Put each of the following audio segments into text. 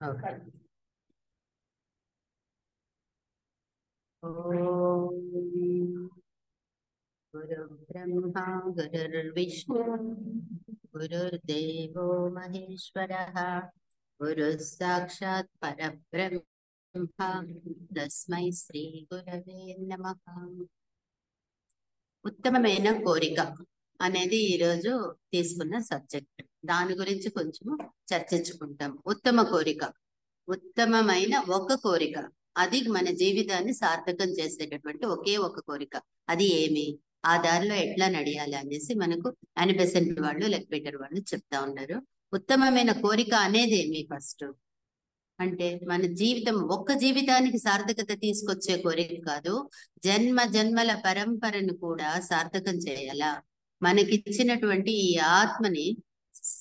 Okay. ఓం గురు బ్రహ్మ గురుర్విష్ణు గురుర్దేవో మహేశ్వరః గురు సాక్షాత్ పరబ్రహ్మ తస్మై శ్రీ గురవే నమః. ఉత్తమమైన కోరిక అనేది ఈరోజు తీసుకున్న సబ్జెక్ట్. దాని గురించి కొంచెం చర్చించుకుంటాం. ఉత్తమ కోరిక, ఉత్తమమైన ఒక కోరిక, అది మన జీవితాన్ని సార్థకం చేసేటటువంటి ఒకే ఒక కోరిక. అది ఏమి, ఆ దారిలో ఎట్లా నడియాలి అనేసి మనకు అనిబెసెంట్ వాళ్ళు, లెక్పీటర్ వాళ్ళు చెప్తా ఉన్నారు. ఉత్తమమైన కోరిక అనేది ఏమి ఫస్ట్ అంటే, మన జీవితం ఒక్క జీవితానికి సార్థకత తీసుకొచ్చే కోరిక కాదు, జన్మ జన్మల పరంపరను కూడా సార్థకం చేయాలా. మనకిచ్చినటువంటి ఈ ఆత్మని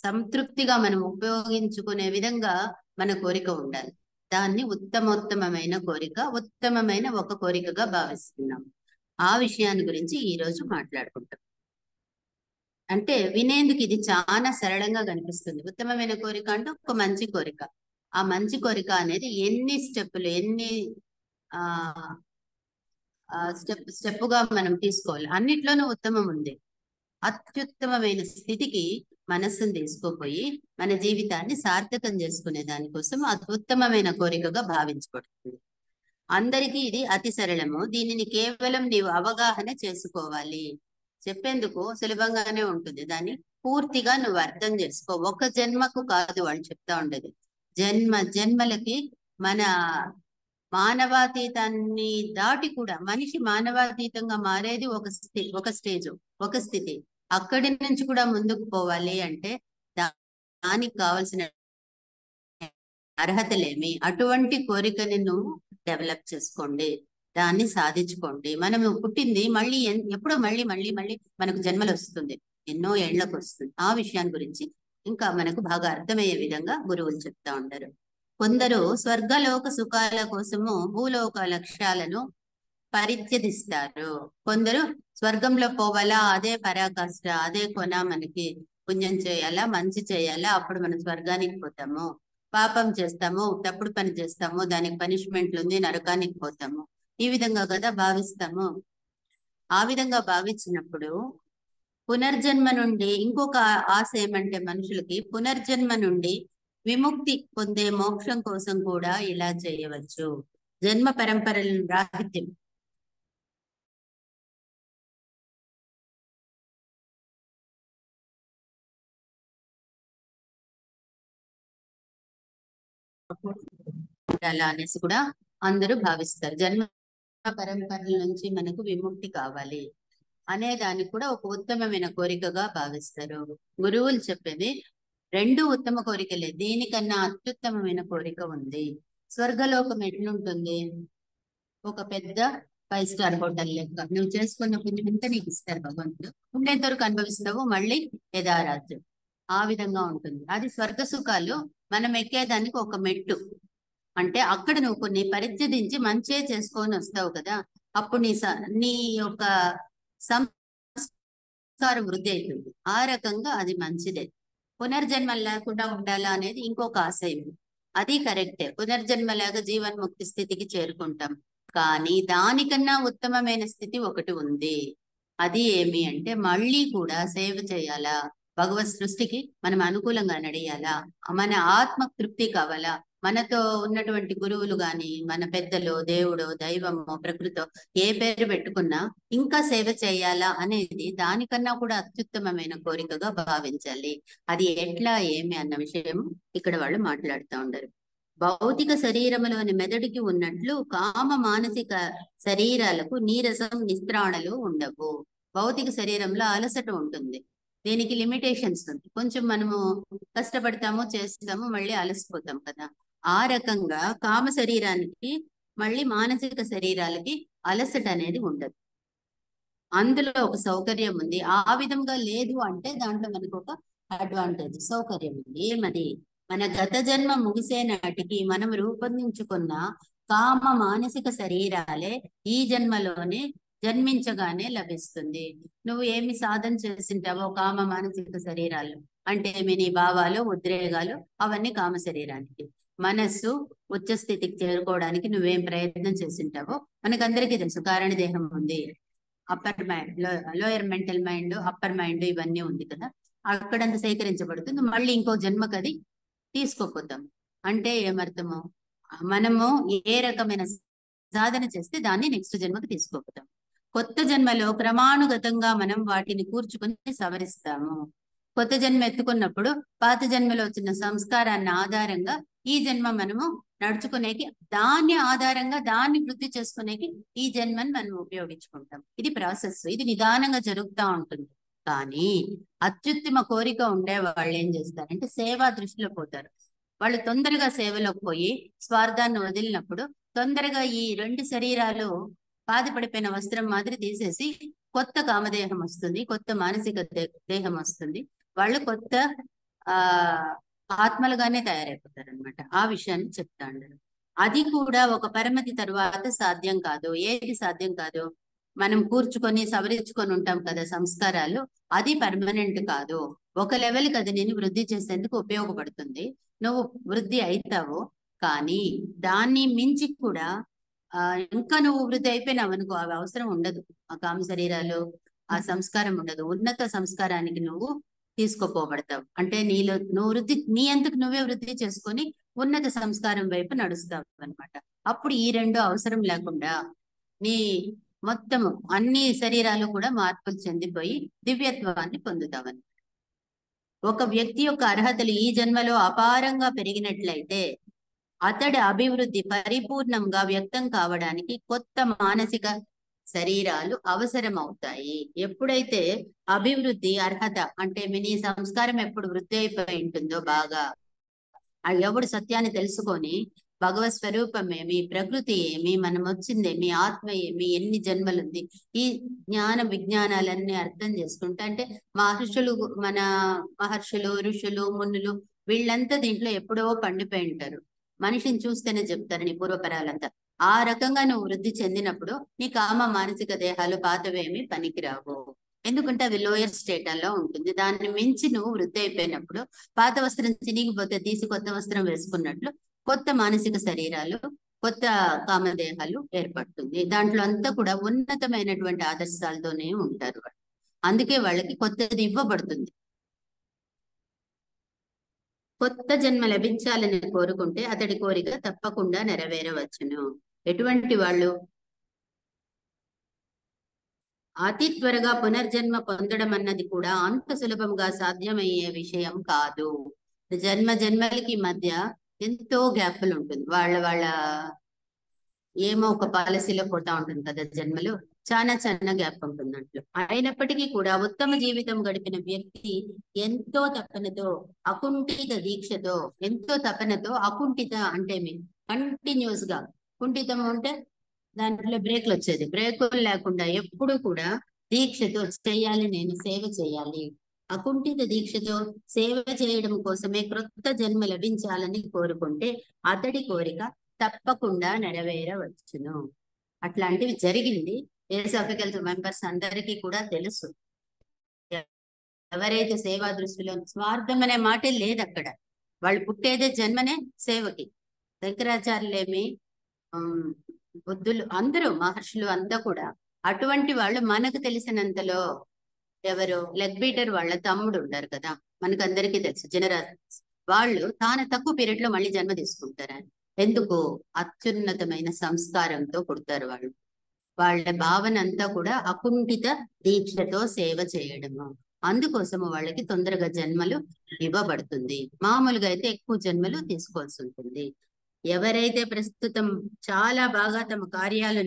సంతృప్తిగా మనం ఉపయోగించుకునే విధంగా మన కోరిక ఉండాలి. దాన్ని ఉత్తమోత్తమైన కోరిక, ఉత్తమమైన ఒక కోరికగా భావిస్తున్నాం. ఆ విషయాన్ని గురించి ఈ రోజు మాట్లాడుకుంటాం. అంటే వినేందుకు ఇది చాలా సరళంగా కనిపిస్తుంది. ఉత్తమమైన కోరిక అంటే ఒక మంచి కోరిక. ఆ మంచి కోరిక అనేది ఎన్ని స్టెప్పులు, ఎన్ని ఆ స్టెప్పుగా మనం తీసుకోవాలి. అన్నిట్లోనూ ఉత్తమం ఉంది. అత్యుత్తమమైన స్థితికి మనస్సును తీసుకుపోయి మన జీవితాన్ని సార్థకం చేసుకునే దానికోసం అత్యుత్తమమైన కోరికగా భావించబడుతుంది. అందరికీ ఇది అతి సరళము. దీనిని కేవలం నీవు అవగాహన చేసుకోవాలి. చెప్పేందుకు సులభంగానే ఉంటుంది, దాన్ని పూర్తిగా నువ్వు అర్థం చేసుకో. ఒక జన్మకు కాదు వాళ్ళు చెప్తా ఉండేది, జన్మ జన్మలకి మన మానవాతీతాన్ని దాటి కూడా మనిషి మానవాతీతంగా మారేది ఒక స్టేజ్, ఒక స్థితి. అక్కడి నుంచి కూడా ముందుకు పోవాలి అంటే దానికి కావలసిన అర్హతలేమి, అటువంటి కోరికని నువ్వు డెవలప్ చేసుకోండి, దాన్ని సాధించుకోండి. మనము పుట్టింది మళ్ళీ ఎప్పుడో మళ్ళీ మళ్ళీ మళ్ళీ మనకు జన్మలు వస్తుంది, ఎన్నో ఏళ్లకు వస్తుంది. ఆ విషయాన్ని గురించి ఇంకా మనకు బాగా అర్థమయ్యే విధంగా గురువులు చెప్తా ఉంటారు. కొందరు స్వర్గలోక సుఖాల కోసము భూలోక లక్ష్యాలను పరిత్యజిస్తారు. కొందరు స్వర్గంలో పోవాలా, అదే పరాకాష్ట, అదే కొన, మనకి పుణ్యం చేయాలా, మంచి చేయాలా, అప్పుడు మనం స్వర్గానికి పోతాము. పాపం చేస్తాము, తప్పుడు పని చేస్తాము, దానికి పనిష్మెంట్లు ఉంది, నరకానికి పోతాము. ఈ విధంగా కదా భావిస్తాము. ఆ విధంగా భావించినప్పుడు పునర్జన్మ నుండి ఇంకొక ఆశ ఏమంటే, మనుషులకి పునర్జన్మ నుండి విముక్తి పొందే మోక్షం కోసం కూడా ఇలా చేయవచ్చు. జన్మ పరంపరలను రాహిత్యం ఉండాలా అనేసి కూడా అందరూ భావిస్తారు. జన్మ పరంపరల నుంచి మనకు విముక్తి కావాలి అనే దాన్ని కూడా ఒక ఉత్తమమైన కోరికగా భావిస్తారు. గురువులు చెప్పేది రెండు ఉత్తమ కోరికలే, దీనికన్నా అత్యుత్తమమైన కోరిక ఉంది. స్వర్గలోకం ఎట్లుంటుంది, ఒక పెద్ద 5 స్టార్ హోటల్ లెక్క. నువ్వు చేసుకున్న పుణ్యం అంతా నీకు ఇస్తారు భగవంతుడు, ఉండేంత వరకు అనుభవిస్తావు, మళ్ళీ యథారాజ్యం. ఆ విధంగా ఉంటుంది. అది స్వర్గ సుఖాలు మనం ఎక్కేదానికి ఒక మెట్టు. అంటే అక్కడ నువ్వు కొన్ని పరిత్యజించి మంచే చేసుకొని వస్తావు కదా, అప్పుడు నీ యొక్క సంస్కారం వృద్ధి అవుతుంది. ఆ రకంగా అది మంచిదే. పునర్జన్మ లేకుండా ఉండాలా అనేది ఇంకొక ఆశయం. అది కరెక్టే, పునర్జన్మ లేక జీవన్ముక్తి స్థితికి చేరుకుంటాం. కానీ దానికన్నా ఉత్తమమైన స్థితి ఒకటి ఉంది. అది ఏమి అంటే, మళ్ళీ కూడా సేవ చేయాలా, భగవత్ సృష్టికి మనం అనుకూలంగా నడియాలా, మన ఆత్మ తృప్తి కావాలా, మనతో ఉన్నటువంటి గురువులు గాని, మన పెద్దలు, దేవుడు, దైవము, ప్రకృతో ఏ పేరు పెట్టుకున్నా ఇంకా సేవ చేయాలా అనేది దానికన్నా కూడా అత్యుత్తమమైన కోరికగా భావించాలి. అది ఎట్లా ఏమి అన్న విషయం ఇక్కడ వాళ్ళు మాట్లాడుతూ ఉండరు. భౌతిక శరీరములోని మెదడుకి ఉన్నట్లు కామ మానసిక శరీరాలకు నీరసం, నిస్త్రాణలు ఉండవు. భౌతిక శరీరంలో అలసట ఉంటుంది, దీనికి లిమిటేషన్స్ ఉంది. కొంచెం మనము కష్టపడతాము, చేస్తాము, మళ్ళీ అలసిపోతాం కదా. ఆ రకంగా కామ శరీరానికి, మళ్ళీ మానసిక శరీరాలకి అలసట అనేది ఉండదు. అందులో ఒక సౌకర్యం ఉంది. ఆ విధంగా లేదు అంటే దాంట్లో మనకు ఒక అడ్వాంటేజ్, సౌకర్యం ఉంది. ఏమది, మన గత జన్మ ముగిసే నాటికి మనం రూపొందించుకున్న కామ మానసిక శరీరాలే ఈ జన్మలోనే జన్మించగానే లభిస్తుంది. నువ్వు ఏమి సాధన చేసింటావో కామ మానసిక శరీరాలు అంటే నీ భావాలు, ఉద్రేగాలు, అవన్నీ కామ శరీరానికి. మనస్సు ఉచ్చ స్థితికి చేరుకోవడానికి నువ్వేం ప్రయత్నం చేసింటావో మనకందరికీ తెలుసు. కారణదేహం ఉంది, upper mind, lower mental mind, upper mind ఇవన్నీ ఉంది కదా, అక్కడంత సేకరించబడుతుంది. మళ్ళీ ఇంకో జన్మకు అది తీసుకోపోతాం. అంటే ఏమర్థము, మనము ఏ రకమైన సాధన చేస్తే దాన్ని నెక్స్ట్ జన్మకు తీసుకోపోతాం. కొత్త జన్మలో క్రమానుగతంగా మనం వాటిని కూర్చుకొని సవరిస్తాము. కొత్త జన్మ ఎత్తుకున్నప్పుడు పాత జన్మలో వచ్చిన సంస్కారాన్ని ఆధారంగా ఈ జన్మ మనము నడుచుకునేకి, దాన్ని ఆధారంగా దాన్ని వృద్ధి చేసుకునేకి ఈ జన్మని మనం ఉపయోగించుకుంటాం. ఇది ప్రాసెస్, ఇది నిదానంగా జరుగుతూ ఉంటుంది. కానీ అత్యుత్తమ కోరిక ఉండే వాళ్ళు ఏం చేస్తారంటే సేవా దృష్టిలో పోతారు. వాళ్ళు తొందరగా సేవలోకి పోయి స్వార్థాన్ని వదిలినప్పుడు తొందరగా ఈ 2 శరీరాలు పాతిపడిపోయిన వస్త్రం మాదిరి తీసేసి కొత్త కామదేహం వస్తుంది, కొత్త మానసిక దేహం వస్తుంది. వాళ్ళు కొత్త ఆ ఆత్మలుగానే తయారైపోతారు అనమాట. ఆ విషయాన్ని చెప్తాండు. అది కూడా ఒక పరిమితి తరువాత సాధ్యం కాదు. ఏది సాధ్యం కాదు, మనం కూర్చుకొని సవరించుకొని ఉంటాం కదా సంస్కారాలు, అది పర్మనెంట్ కాదు. ఒక లెవెల్కి అది నేను వృద్ధి చేసేందుకు ఉపయోగపడుతుంది, నువ్వు వృద్ధి అవుతావు. కానీ దాన్ని మించి కూడా ఇంకా నువ్వు వృద్ధి అయిపోయినావు అనుకో, అవి అవసరం ఉండదు. ఆ కామ శరీరాలు, ఆ సంస్కారం ఉండదు. ఉన్నత సంస్కారానికి నువ్వు తీసుకోపోబడతావు. అంటే నీలో నువ్వు వృద్ధి, నీ అంతకు నువ్వే వృద్ధి చేసుకొని ఉన్నత సంస్కారం వైపు నడుస్తావు అనమాట. అప్పుడు ఈ 2 అవసరం లేకుండా నీ మొత్తము అన్ని శరీరాలు కూడా మార్పులు చెందిపోయి దివ్యత్వాన్ని పొందుతావని. ఒక వ్యక్తి యొక్క అర్హతలు ఈ జన్మలో అపారంగా పెరిగినట్లయితే అతడి అభివృద్ధి పరిపూర్ణంగా వ్యక్తం కావడానికి కొత్త మానసిక శరీరాలు అవసరమవుతాయి. ఎప్పుడైతే అభివృద్ధి అర్హత అంటే నీ సంస్కారం ఎప్పుడు వృద్ధి అయిపోయి ఉంటుందో, బాగా ఎవడు సత్యాన్ని తెలుసుకొని భగవత్ స్వరూపం ఏమి, ప్రకృతి ఏమి, మనం వచ్చిందేమి, ఆత్మ ఏమి, ఎన్ని జన్మలుంది, ఈ జ్ఞాన విజ్ఞానాలన్నీ అర్థం చేసుకుంటా అంటే మన మహర్షులు, ఋషులు, మునులు వీళ్ళంతా దీంట్లో ఎప్పుడో పండిపోయి ఉంటారు. మనిషిని చూస్తేనే చెప్తారు నీ పూర్వపరాలంతా. ఆ రకంగా నువ్వు వృద్ధి చెందినప్పుడు నీ కామ మానసిక దేహాలు పాతవేమి పనికిరావు. ఎందుకంటే అవి లోయర్ స్టేటల్లో ఉంటుంది. దాన్ని మించి నువ్వు వృద్ధి అయిపోయినప్పుడు పాత వస్త్రం చినిగిపోతే తీసి కొత్త వస్త్రం వేసుకున్నట్లు కొత్త మానసిక శరీరాలు, కొత్త కామదేహాలు ఏర్పడుతుంది. దాంట్లో అంతా కూడా ఉన్నతమైనటువంటి ఆదర్శాలతోనే ఉంటారు వాళ్ళు. అందుకే వాళ్ళకి కొత్తది ఇవ్వబడుతుంది. కొత్త జన్మ లభించాలని కోరుకుంటే అతడి కోరిక తప్పకుండా నెరవేరవచ్చును. ఎటువంటి వాళ్ళు? అతి త్వరగా పునర్జన్మ పొందడం అన్నది కూడా అంత సులభంగా సాధ్యమయ్యే విషయం కాదు. జన్మలకి మధ్య ఎంతో గ్యాప్లు ఉంటుంది. వాళ్ళ ఏమో ఒక పాలసీలో పోతా ఉంటుంది కదా జన్మలు, చాలా చిన్న గ్యాప్ ఉంటుంది అంట్లో. అయినప్పటికీ కూడా ఉత్తమ జీవితం గడిపిన వ్యక్తి ఎంతో తపనతో, అకుంఠిత దీక్షతో, ఎంతో తపనతో, అకుంఠిత అంటే కంటిన్యూస్ గా, కుంఠితం అంటే దాంట్లో బ్రేక్లు వచ్చేది, బ్రేకులు లేకుండా ఎప్పుడు కూడా దీక్షతో చేయాలి, నేను సేవ చేయాలి. అకుంఠిత దీక్షతో సేవ చేయడం కోసమే క్రొత్త జన్మ లభించాలని కోరుకుంటే అతడి కోరిక తప్పకుండా నెరవేరవచ్చును. అట్లాంటివి జరిగింది. ఫిలాసఫికల్ మెంబర్స్ అందరికీ కూడా తెలుసు. ఎవరైతే సేవా దృష్టిలో, స్వార్థం అనే మాటే లేదు అక్కడ. వాళ్ళు పుట్టేదే జన్మనే సేవకి. శంకరాచార్యులేమి, బుద్ధులు, అందరూ మహర్షులు అంతా కూడా అటువంటి వాళ్ళు. మనకు తెలిసినంతలో ఎవరు లెగ్ బీటర్ వాళ్ళ తమ్ముడు ఉంటారు కదా, మనకందరికీ తెలుసు, జనరాజ్. వాళ్ళు తాను తక్కువ పీరియడ్ లో మళ్ళీ జన్మ తీసుకుంటారని. ఎందుకు? అత్యున్నతమైన సంస్కారంతో పుడతారు వాళ్ళు. వాళ్ళ భావన అంతా కూడా అకుంఠిత దీక్షతో సేవ చేయడము. అందుకోసము వాళ్ళకి తొందరగా జన్మలు ఇవ్వబడుతుంది. మామూలుగా అయితే ఎక్కువ జన్మలు తీసుకోవాల్సి ఉంటుంది. ఎవరైతే ప్రస్తుతం చాలా బాగా తమ కార్యాలు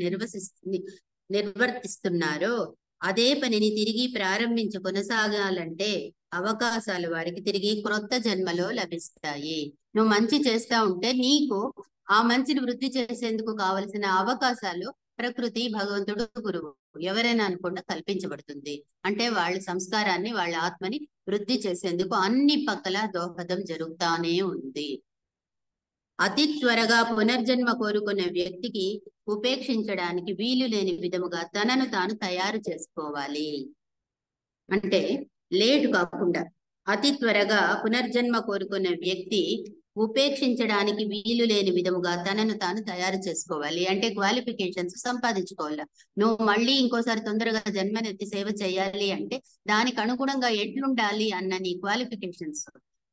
నిర్వర్తిస్తున్నారో అదే పనిని తిరిగి ప్రారంభించి కొనసాగాలంటే అవకాశాలు వారికి తిరిగి క్రొత్త జన్మలో లభిస్తాయి. నువ్వు మంచి చేస్తా ఉంటే నీకు ఆ మంచిని వృద్ధి చేసేందుకు కావలసిన అవకాశాలు ప్రకృతి, భగవంతుడు, గురువు ఎవరైనా అనుకుండా కల్పించబడుతుంది. అంటే వాళ్ళ సంస్కారాన్ని, వాళ్ళ ఆత్మని వృద్ధి చేసేందుకు అన్ని పక్కల దోహదం జరుగుతానే ఉంది. అతి త్వరగా పునర్జన్మ కోరుకునే వ్యక్తికి ఉపేక్షించడానికి వీలు లేని విధముగా తనను తాను తయారు చేసుకోవాలి. అంటే లేటు కాకుండా అతి త్వరగా పునర్జన్మ కోరుకునే వ్యక్తి ఉపేక్షించడానికి వీలు లేని విధముగా తనను తాను తయారు చేసుకోవాలి. అంటే క్వాలిఫికేషన్స్ సంపాదించుకోవాలి. నువ్వు మళ్ళీ ఇంకోసారి తొందరగా జన్మనెత్తి సేవ చేయాలి అంటే దానికి అనుగుణంగా ఎట్లుండాలి అన్న నీ క్వాలిఫికేషన్స్,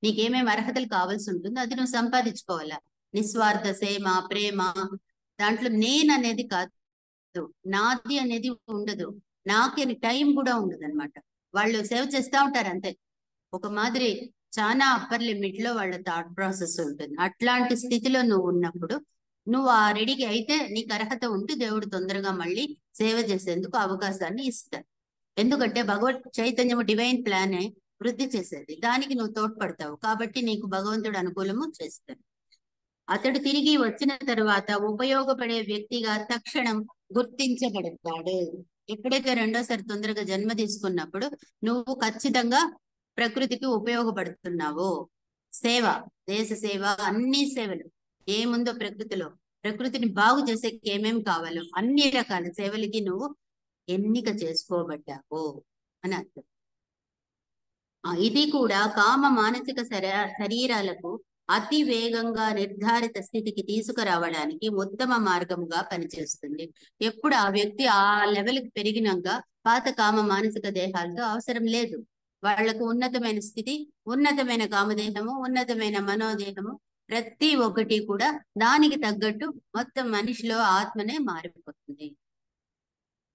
నీకేమేమి అర్హతలు కావాల్సి ఉంటుందో అది నువ్వు సంపాదించుకోవాలా. నిస్వార్థ సేమ, ప్రేమ, దాంట్లో నేను అనేది కాదు, నాది అనేది ఉండదు, నాకే టైం కూడా ఉండదు అనమాట. వాళ్ళు సేవ చేస్తూ ఉంటారు అంతే. ఒక మాదిరి చాలా అప్పర్ లిమిట్ లో వాళ్ళ థాట్ ప్రాసెస్ ఉంటుంది. అట్లాంటి స్థితిలో నువ్వు ఉన్నప్పుడు నువ్వు ఆ రెడీకి అయితే నీకు అర్హత ఉంటే దేవుడు తొందరగా మళ్ళీ సేవ చేసేందుకు అవకాశాన్ని ఇస్తాడు. ఎందుకంటే భగవత్ చైతన్యము డివైన్ ప్లానే వృద్ధి చేసేది, దానికి నువ్వు తోడ్పడతావు కాబట్టి నీకు భగవంతుడు అనుకూలము చేస్తాడు. అతడు తిరిగి వచ్చిన తరువాత ఉపయోగపడే వ్యక్తిగా తక్షణం గుర్తించబడతాడు. ఎప్పుడైతే రెండోసారి తొందరగా జన్మ తీసుకున్నప్పుడు నువ్వు ఖచ్చితంగా ప్రకృతికి ఉపయోగపడుతున్నావు. సేవ, దేశ సేవ, అన్ని సేవలు ఏముందో ప్రకృతిలో, ప్రకృతిని బాగు చేసేకి ఏమేమి కావాలో అన్ని రకాల సేవలకి నువ్వు ఎన్నిక చేసుకోబడ్డావు అని అర్థం. ఇది కూడా కామ మానసిక శరీరాలకు అతి వేగంగా నిర్ధారిత స్థితికి తీసుకురావడానికి ఉత్తమ మార్గముగా పనిచేస్తుంది. ఎప్పుడు ఆ వ్యక్తి ఆ లెవెల్కి పెరిగినాక పాత కామ మానసిక దేహాలతో అవసరం లేదు. వాళ్లకు ఉన్నతమైన స్థితి, ఉన్నతమైన కామదేహము, ఉన్నతమైన మనోదేహము, ప్రతి ఒక్కటి కూడా దానికి తగ్గట్టు మొత్తం మనిషిలో ఆత్మనే మారిపోతుంది.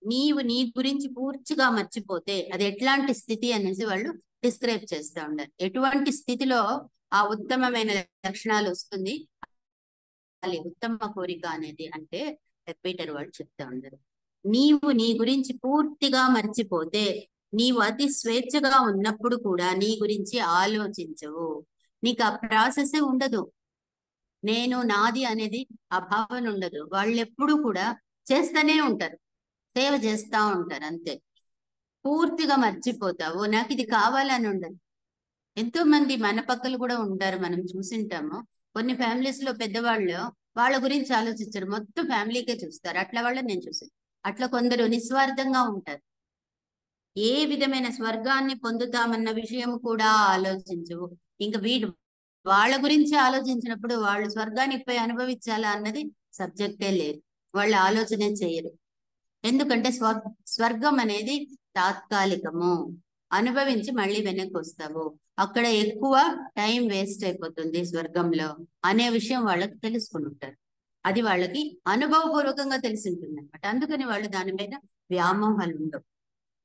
నీవు నీ గురించి పూర్తిగా మర్చిపోతే అది ఎట్లాంటి స్థితి అనేసి వాళ్ళు డిస్క్రైబ్ చేస్తూ ఉండాలి. ఎటువంటి స్థితిలో ఆ ఉత్తమమైన లక్షణాలు వస్తుంది, ఉత్తమ కోరిక అనేది అంటే పీటర్ వాళ్ళు చెప్తా ఉండరు. నీవు నీ గురించి పూర్తిగా మర్చిపోతే, నీవు అతి స్వేచ్ఛగా ఉన్నప్పుడు కూడా నీ గురించి ఆలోచించవు. నీకు ఆ ప్రాసెసే ఉండదు. నేను నాది అనేది ఆ భావన ఉండదు. వాళ్ళు ఎప్పుడు కూడా చేస్తూనే ఉంటారు, సేవ చేస్తూ ఉంటారు అంతే. పూర్తిగా మర్చిపోతావు. నాకు ఇది కావాలని ఉండదు. ఎంతో మంది మన పక్కలు కూడా ఉంటారు, మనం చూసింటాము. కొన్ని ఫ్యామిలీస్ లో పెద్దవాళ్ళు వాళ్ళ గురించి ఆలోచించరు, మొత్తం ఫ్యామిలీకే చూస్తారు. అట్లా వాళ్ళని నేను చూసాను. అట్లా కొందరు నిస్వార్థంగా ఉంటారు. ఏ విధమైన స్వర్గాన్ని పొందుతామన్న విషయం కూడా ఆలోచించవు. ఇంకా వీడు వాళ్ళ గురించి ఆలోచించినప్పుడు వాళ్ళు స్వర్గానికి పోయి అనుభవించాలా అన్నది సబ్జెక్టే లేదు, వాళ్ళు ఆలోచనే చేయరు. ఎందుకంటే స్వర్గం అనేది తాత్కాలికము, అనుభవించి మళ్ళీ వెనక్కి వస్తావు. అక్కడ ఎక్కువ టైం వేస్ట్ అయిపోతుంది స్వర్గంలో అనే విషయం వాళ్ళకి తెలుసుకుని ఉంటారు. అది వాళ్ళకి అనుభవపూర్వకంగా తెలిసి ఉంటుంది అనమాట. అందుకని వాళ్ళు దాని మీద వ్యామోహాలు ఉండవు.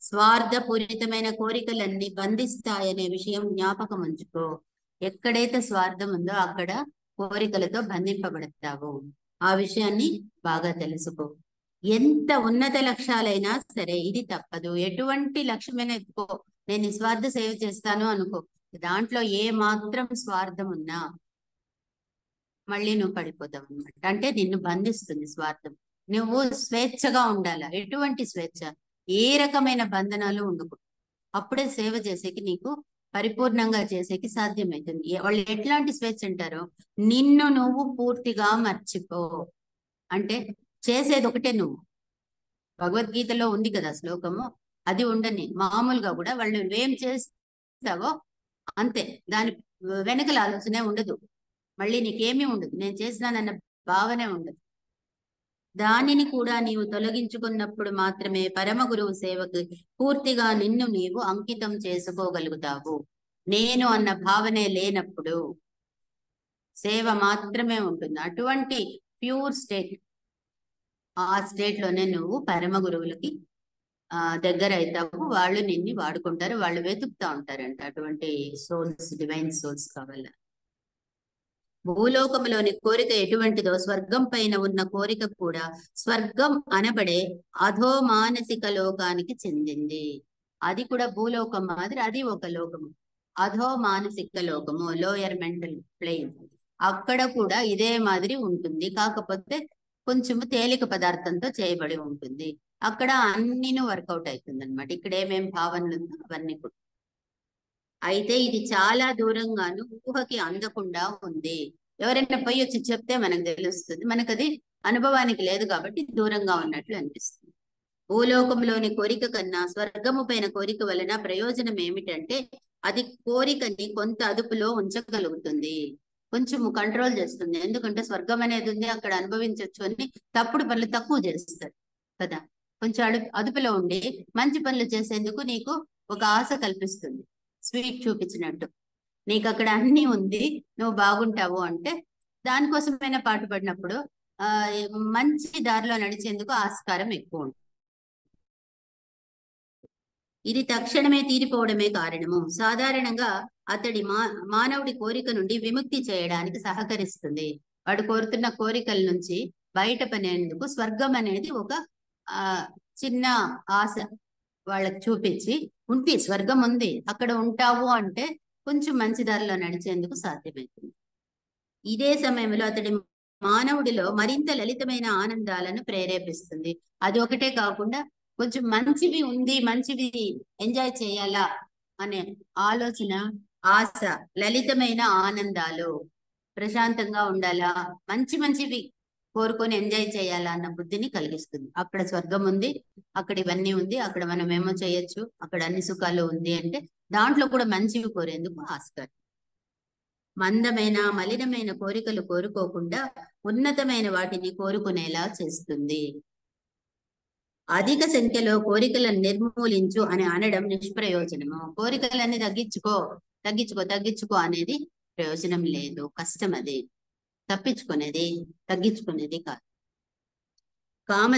స్వార్థపూరితమైన కోరికలన్నీ బంధిస్తాయనే విషయం జ్ఞాపకం ఉంచుకో. ఎక్కడైతే స్వార్థం ఉందో అక్కడ కోరికలతో బంధింపబడతావు. ఆ విషయాన్ని బాగా తెలుసుకో. ఎంత ఉన్నత లక్ష్యాలైనా సరే ఇది తప్పదు. ఎటువంటి లక్ష్యమైనా ఎత్తుకో, నేను నిస్వార్థ సేవ చేస్తాను అనుకో, దాంట్లో ఏ మాత్రం స్వార్థం ఉన్నా మళ్ళీ నువ్వు పడిపోతావు అనమాట. అంటే నిన్ను బంధిస్తుంది స్వార్థం. నువ్వు స్వేచ్ఛగా ఉండాలా. ఎటువంటి స్వేచ్ఛ? ఏ రకమైన బంధనాలు ఉండకూడదు. అప్పుడే సేవ చేసేకి నీకు పరిపూర్ణంగా చేసేకి సాధ్యమవుతుంది. వాళ్ళు ఎట్లాంటి స్వేచ్ఛ అంటారో, నిన్ను నువ్వు పూర్తిగా మర్చిపో. అంటే చేసేది ఒకటే నువ్వు. భగవద్గీతలో ఉంది కదా శ్లోకము, అది ఉండని. మామూలుగా కూడా వాళ్ళు నువ్వేం చేస్తావో అంతే, దాని వెనకల ఆలోచనే ఉండదు. మళ్ళీ నీకేమీ ఉండదు, నేను చేసినానన్న భావనే ఉండదు. దానిని కూడా నీవు తొలగించుకున్నప్పుడు మాత్రమే పరమ గురువు సేవకు పూర్తిగా నిన్ను నీవు అంకితం చేసుకోగలుగుతావు. నేను అన్న భావనే లేనప్పుడు సేవ మాత్రమే ఉంటుంది. అటువంటి ప్యూర్ స్టేట్, ఆ స్టేట్ లోనే నువ్వు పరమ గురువులకి దగ్గర అవుతావు. వాళ్ళు నిన్ను వాడుకుంటారు, వాళ్ళు వెతుకుతా ఉంటారంట అటువంటి సోల్స్, డివైన్ సోల్స్ కావాల. భూలోకంలోని కోరిక ఎటువంటిదో స్వర్గం పైన ఉన్న కోరిక కూడా స్వర్గం అనబడే అధో మానసిక లోకానికి చెందింది. అది కూడా భూలోకం మాదిరి, అది ఒక లోకము. అధో మానసిక లోకము, లోయర్ మెంటల్ ప్లేన్, అక్కడ కూడా ఇదే మాదిరి ఉంటుంది. కాకపోతే కొంచెము తేలిక పదార్థంతో చేయబడి ఉంటుంది. అక్కడ అన్నిను వర్కౌట్ అవుతుంది అనమాట. ఇక్కడ ఏమేం భావనలు ఉందో అవన్నీ కూడా. అయితే ఇది చాలా దూరంగాను ఊహకి అందకుండా ఉంది. ఎవరైనా పోయి వచ్చి చెప్తే మనకు తెలుస్తుంది, మనకు అది అనుభవానికి లేదు కాబట్టి దూరంగా ఉన్నట్లు అనిపిస్తుంది. భూలోకంలోని కోరిక కన్నా స్వర్గము పైన కోరిక వలన ప్రయోజనం ఏమిటంటే అది కోరికని కొంత అదుపులో ఉంచగలుగుతుంది. కొంచెం కంట్రోల్ చేస్తుంది. ఎందుకంటే స్వర్గం అనేది ఉంది, అక్కడ అనుభవించవచ్చు అని తప్పుడు పనులు తక్కువ చేస్తారు కదా. కొంచెం అదుపులో ఉండి మంచి పనులు చేసేందుకు నీకు ఒక ఆశ కల్పిస్తుంది. స్వీట్ చూపించినట్టు నీకు అక్కడ అన్ని ఉంది, నువ్వు బాగుంటావు అంటే దానికోసమైనా పాటుపడినప్పుడు మంచి దారిలో నడిచేందుకు ఆస్కారం ఎక్కువ ఉంటుంది. ఇది తక్షణమే తీరిపోవడమే కారణము. సాధారణంగా అతడి మానవుడి కోరిక నుండి విముక్తి చేయడానికి సహకరిస్తుంది. వాడు కోరుతున్న కోరికల నుంచి బయటపడేందుకు స్వర్గం అనేది ఒక చిన్న ఆశ వాళ్ళకి చూపించి, ఉంటే స్వర్గం ఉంది అక్కడ ఉంటావు అంటే కొంచెం మంచి దారిలో నడిచేందుకు సాధ్యమవుతుంది. ఇదే సమయంలో అతడి మానవుడిలో మరింత లలితమైన ఆనందాలను ప్రేరేపిస్తుంది. అది ఒకటే కాకుండా కొంచెం మంచివి ఉంది, మంచివి ఎంజాయ్ చేయాలా అనే ఆలోచన, ఆశ, లలితమైన ఆనందాలు, ప్రశాంతంగా ఉండాలా, మంచివి కోరుకొని ఎంజాయ్ చేయాలా అన్న బుద్ధిని కలిగిస్తుంది. అక్కడ స్వర్గం ఉంది, అక్కడ ఇవన్నీ ఉంది, అక్కడ మనం ఏమో చేయొచ్చు, అక్కడ అన్ని సుఖాలు ఉంది అంటే దాంట్లో కూడా మంచివి కోరేందుకు ఆస్కారం. మందమైన మలినమైన కోరికలు కోరుకోకుండా ఉన్నతమైన వాటిని కోరుకునేలా చేస్తుంది. అధిక సంఖ్యలో కోరికలను నిర్మూలించు అని అనడం నిష్ప్రయోజనము. కోరికలన్నీ తగ్గించుకో అనేది ప్రయోజనం లేదు, కష్టం. అది తగ్గించుకునేది కాదు. కామ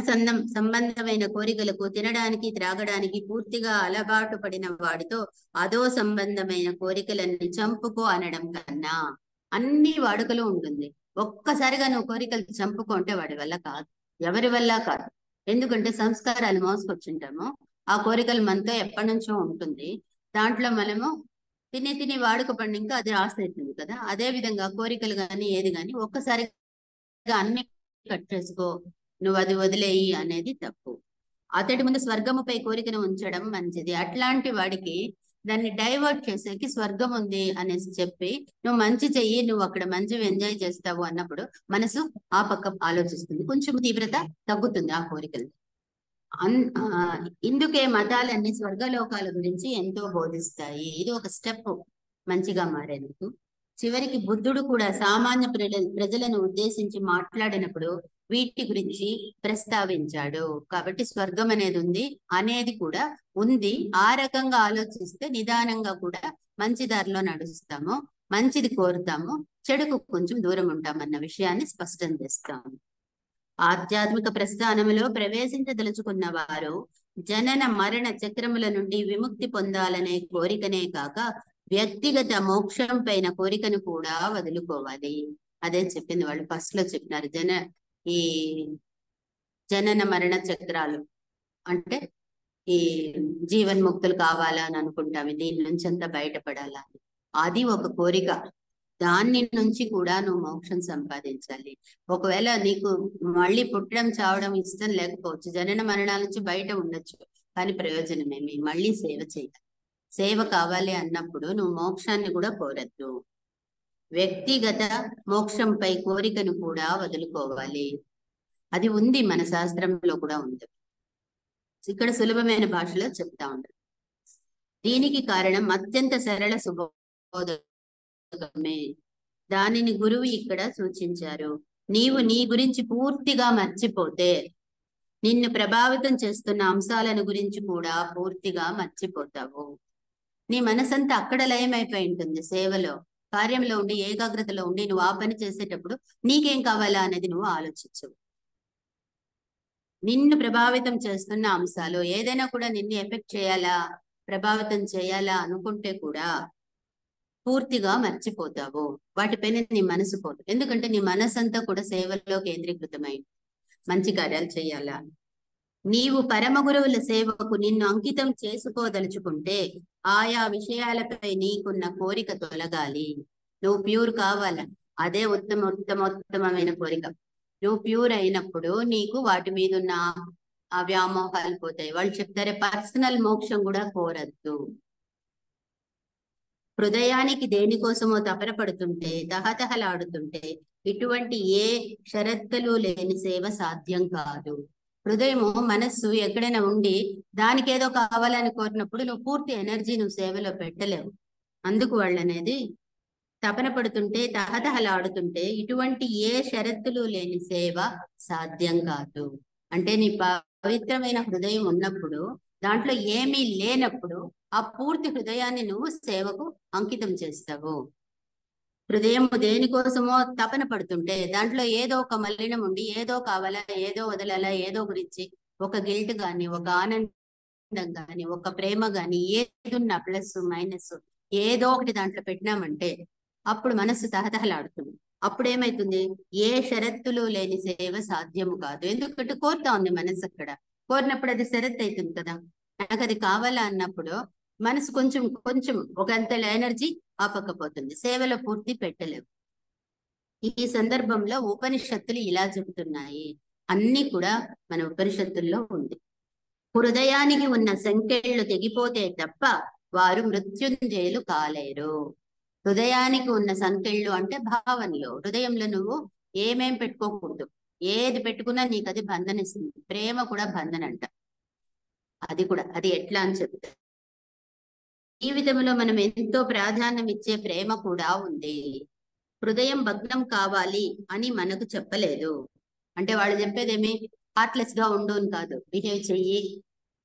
సంబంధమైన కోరికలకు తినడానికి, త్రాగడానికి పూర్తిగా అలవాటు పడిన వాడితో అదో సంబంధమైన కోరికలన్నీ చంపుకో అనడం కన్నా అన్ని వాడుకలు ఉంటుంది. ఒక్కసారిగా నువ్వు కోరికలు చంపుకుంటే వాడి వల్ల కాదు, ఎవరి వల్ల కాదు. ఎందుకంటే సంస్కారాలు మోసుకొచ్చుంటాము. ఆ కోరికలు మనతో ఎప్పటి నుంచో ఉంటుంది. దాంట్లో మనము తిని వాడుక పడి ఇంకా అది ఆశ్రయిస్తుంది కదా. అదే విధంగా కోరికలు కానీ ఏది కానీ ఒక్కసారిగా అన్ని కట్ చేసుకో, నువ్వు అది వదిలేయి అనేది తప్పు. అతడి ముందు స్వర్గముపై కోరికను ఉంచడం మంచిది. అట్లాంటి వాడికి దాన్ని డైవర్ట్ చేసేకి స్వర్గం ఉంది అనేసి చెప్పి నువ్వు మంచి చెయ్యి, నువ్వు అక్కడ మంచివి ఎంజాయ్ చేస్తావు అన్నప్పుడు మనసు ఆ పక్క ఆలోచిస్తుంది, కొంచెం తీవ్రత తగ్గుతుంది ఆ కోరికలు. ఇందుకే మతాలన్నీ స్వర్గలోకాల గురించి ఎంతో బోధిస్తాయి. ఇది ఒక స్టెప్ మంచిగా మారేందుకు. చివరికి బుద్ధుడు కూడా సామాన్య ప్రజలను ఉద్దేశించి మాట్లాడినప్పుడు వీటి గురించి ప్రస్తావించాడు. కాబట్టి స్వర్గం అనేది ఉంది అనేది కూడా ఉంది. ఆ రకంగా ఆలోచిస్తే నిదానంగా కూడా మంచి దారిలో నడుస్తాము, మంచిది కోరుతాము, చెడుకు కొంచెం దూరం ఉంటామన్న విషయాన్ని స్పష్టం చేస్తాము. ఆధ్యాత్మిక ప్రస్థానంలో ప్రవేశించదలుచుకున్న వారు జనన మరణ చక్రముల నుండి విముక్తి పొందాలనే కోరికనే కాక వ్యక్తిగత మోక్షం పైన కోరికను కూడా వదులుకోవాలి. అదే చెప్పింది వాళ్ళు ఫస్ట్ లో చెప్పినారు. ఈ జనన మరణ చక్రాలు అంటే ఈ జీవన్ముక్తులు కావాలని అనుకుంటాము, దీని నుంచి అంతా బయటపడాలా, అది ఒక కోరిక. దాని నుంచి కూడా నువ్వు మోక్షం సంపాదించాలి. ఒకవేళ నీకు మళ్ళీ పుట్టడం చావడం ఇష్టం లేకపోవచ్చు, జనన మరణాల నుంచి బయట ఉండొచ్చు, కానీ ప్రయోజనమేమి, మళ్ళీ సేవ చేయాలి. సేవ కావాలి అన్నప్పుడు నువ్వు మోక్షాన్ని కూడా కోరద్దు. వ్యక్తిగత మోక్షంపై కోరికను కూడా వదులుకోవాలి. అది ఉంది, మన శాస్త్రంలో కూడా ఉంది. ఇక్కడ సులభమైన భాషలో చెప్తా ఉంటారు. దీనికి కారణం అత్యంత సరళ సుబోధమే. దానిని గురువు ఇక్కడ సూచించారు. నీవు నీ గురించి పూర్తిగా మర్చిపోతే నిన్ను ప్రభావితం చేస్తున్న అంశాలను గురించి కూడా పూర్తిగా మర్చిపోతావు. నీ మనసంతా అక్కడ లయమైపోయి ఉంటుంది. సేవలో, కార్యంలో ఉండి, ఏకాగ్రతలో ఉండి నువ్వు ఆ పని చేసేటప్పుడు నీకేం కావాలా అనేది నువ్వు ఆలోచించవు. నిన్ను ప్రభావితం చేస్తున్న అంశాలు ఏదైనా కూడా నిన్ను ఎఫెక్ట్ చేయాలా, ప్రభావితం చేయాలా అనుకుంటే కూడా పూర్తిగా మర్చిపోతావు. వాటిపైన నీ మనసు పోదు. ఎందుకంటే నీ మనసంతా కూడా సేవలో కేంద్రీకృతమై మంచి కార్యాలు చేయాలా. నీవు పరమ గురువుల సేవకు నిన్ను అంకితం చేసుకోదలుచుకుంటే ఆయా విషయాలపై నీకున్న కోరిక తొలగాలి. నువ్వు ప్యూర్ కావాలా, అదే ఉత్తమమైన కోరిక. నువ్వు ప్యూర్ అయినప్పుడు నీకు వాటి మీద ఉన్న ఆ వ్యామోహాలు పోతాయి. వాళ్ళు చెప్తారే పర్సనల్ మోక్షం కూడా కోరద్దు. హృదయానికి దేనికోసమో తపన పడుతుంటే, తహతహలాడుతుంటే ఇటువంటి ఏ షరతులు లేని సేవ సాధ్యం కాదు. హృదయము, మనస్సు ఎక్కడైనా ఉండి దానికి ఏదో కావాలని కోరినప్పుడు నువ్వు పూర్తి ఎనర్జీ నువ్వు సేవలో పెట్టలేవు. అందుకు వాళ్ళు అనేది తపన పడుతుంటే, తహతహలాడుతుంటే ఇటువంటి ఏ షరతులు లేని సేవ సాధ్యం కాదు. అంటే నీ పవిత్రమైన హృదయం ఉన్నప్పుడు, దాంట్లో ఏమీ లేనప్పుడు ఆ పూర్తి హృదయాన్ని నువ్వు సేవకు అంకితం చేస్తావు. హృదయం దేనికోసమో తపన పడుతుంటే దాంట్లో ఏదో ఒక మలినం ఉండి, ఏదో కావాలా, ఏదో వదలాలా, ఏదో గురించి ఒక గిల్ట్ గాని, ఒక ఆనందం గాని, ఒక ప్రేమ గాని, ఏదున్నా ప్లస్ మైనస్ ఏదో ఒకటి దాంట్లో పెట్టినామంటే అప్పుడు మనస్సు తహతహలాడుతుంది. అప్పుడు ఏమైతుంది? ఏ షరతులు లేని సేవ సాధ్యము కాదు. ఎందుకంటే కోరుతా ఉంది మనసు అక్కడ. కోరినప్పుడు అది షరత్ అవుతుంది కదా. నాకు అది కావాలా అన్నప్పుడు మనసు కొంచెం కొంచెం ఒకంత ఎనర్జీ ఆపకపోతుంది. సేవలో పూర్తి పెట్టలేవు. ఈ సందర్భంలో ఉపనిషత్తులు ఇలా చెబుతున్నాయి. అన్ని కూడా మన ఉపనిషత్తుల్లో ఉంది. హృదయానికి ఉన్న సంకెళ్ళు తెగిపోతే తప్ప వారు మృత్యుంజయులు కాలేరు. హృదయానికి ఉన్న సంకెళ్ళు అంటే భావనలు. హృదయంలో నువ్వు ఏమేం పెట్టుకోకూడదు. ఏది పెట్టుకున్నా నీకు అది బంధనిస్తుంది. ప్రేమ కూడా బంధన అంట. అది ఎట్లా అని చెప్తా. జీవితంలో మనం ఎంతో ప్రాధాన్యం ఇచ్చే ప్రేమ కూడా ఉంది. హృదయం భగ్నం కావాలి అని మనకు చెప్పలేదు. అంటే వాళ్ళు చెప్పేదేమి హార్ట్లెస్ గా ఉండు అని కాదు, బిహేవ్ చెయ్యి,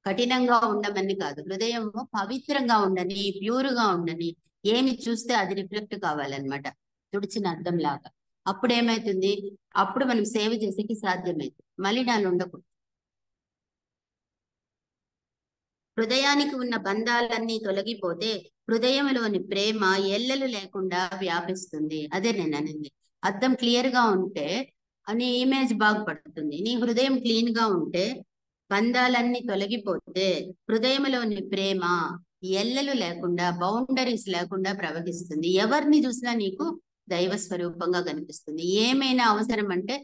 కఠినంగా ఉండమని కాదు. హృదయం పవిత్రంగా ఉండని, ప్యూర్ గా ఉండని, ఏమి చూస్తే అది రిఫ్లెక్ట్ కావాలన్నమాట, తుడిచిన అద్దం లాగా. అప్పుడు ఏమైతుంది? అప్పుడు మనం సేవ చేసేకి సాధ్యమైంది. మలినాలు ఉండకూడదు. హృదయానికి ఉన్న బంధాలన్నీ తొలగిపోతే హృదయంలోని ప్రేమ ఎల్లలు లేకుండా వ్యాపిస్తుంది. అదే నేను అనేది. అద్దం క్లియర్ గా ఉంటే నీ ఇమేజ్ బాగుపడుతుంది. నీ హృదయం క్లీన్ గా ఉంటే బంధాలన్నీ తొలగిపోతే హృదయంలోని ప్రేమ ఎల్లలు లేకుండా, బౌండరీస్ లేకుండా ప్రవహిస్తుంది. ఎవరిని చూసినా నీకు దైవ స్వరూపంగా కనిపిస్తుంది. ఏమైనా అవసరం అంటే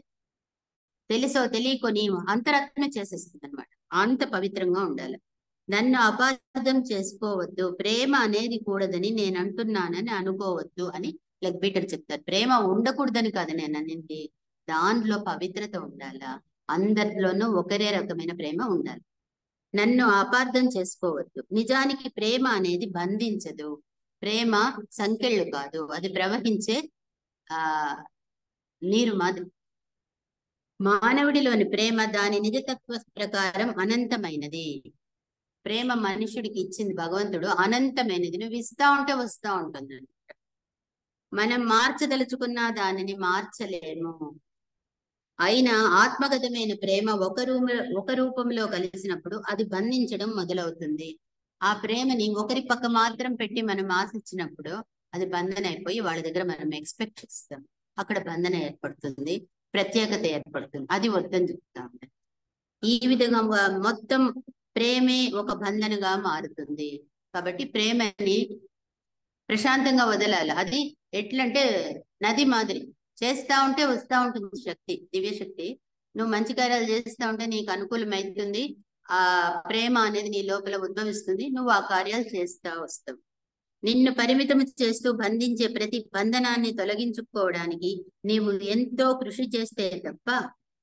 తెలుసో తెలియకో నీ అంతరాత్మ చేసేస్తుంది అనమాట. అంత పవిత్రంగా ఉండాలి. నన్ను అపార్థం చేసుకోవద్దు, ప్రేమ అనేది కూడదని నేను అంటున్నానని అనుకోవద్దు అని లెగ్బీటర్ చెప్తారు. ప్రేమ ఉండకూడదని కాదు నేను అనేది, దాంట్లో పవిత్రత ఉండాలా. అందరిలోనూ ఒకరే రకమైన ప్రేమ ఉండాలి. నన్ను అపార్థం చేసుకోవద్దు. నిజానికి ప్రేమ అనేది బంధించదు. ప్రేమ సంకెళ్ళు కాదు, అది ప్రవహించే ఆ నీరు మాదిరి. మానవుడిలోని ప్రేమ దాని నిజతత్వ ప్రకారం అనంతమైనది. ప్రేమ మనుషుడికి ఇచ్చింది భగవంతుడు అనంతమైనది. నువ్వు ఇస్తా ఉంటే వస్తా ఉంటుంది. మనం మార్చదలుచుకున్న దానిని మార్చలేము. అయినా ఆత్మగతమైన ప్రేమ ఒక రూపంలో కలిసినప్పుడు అది బంధించడం మొదలవుతుంది. ఆ ప్రేమని ఒకరి పక్క మాత్రం పెట్టి మనం ఆశించినప్పుడు అది బంధన అయిపోయి వాళ్ళ దగ్గర మనం ఎక్స్పెక్ట్ చేస్తాం. అక్కడ బంధన ఏర్పడుతుంది, ప్రత్యేకత ఏర్పడుతుంది. అది వద్దని చెప్తాం. ఈ విధంగా మొత్తం ప్రేమే ఒక బంధనగా మారుతుంది. కాబట్టి ప్రేమని ప్రశాంతంగా వదలాలి. అది ఎట్లంటే నది మాదిరి, చేస్తా ఉంటే వస్తా ఉంటుంది శక్తి, దివ్య శక్తి. నువ్వు మంచి కార్యాలు చేస్తా ఉంటే నీకు అనుకూలమైతుంది. ఆ ప్రేమ అనేది నీ లోపల ఉద్భవిస్తుంది. నువ్వు ఆ కార్యాలు చేస్తా వస్తావు. నిన్ను పరిమితం చేస్తూ బంధించే ప్రతి బంధనాన్ని తొలగించుకోవడానికి నీవు ఎంతో కృషి చేస్తే తప్ప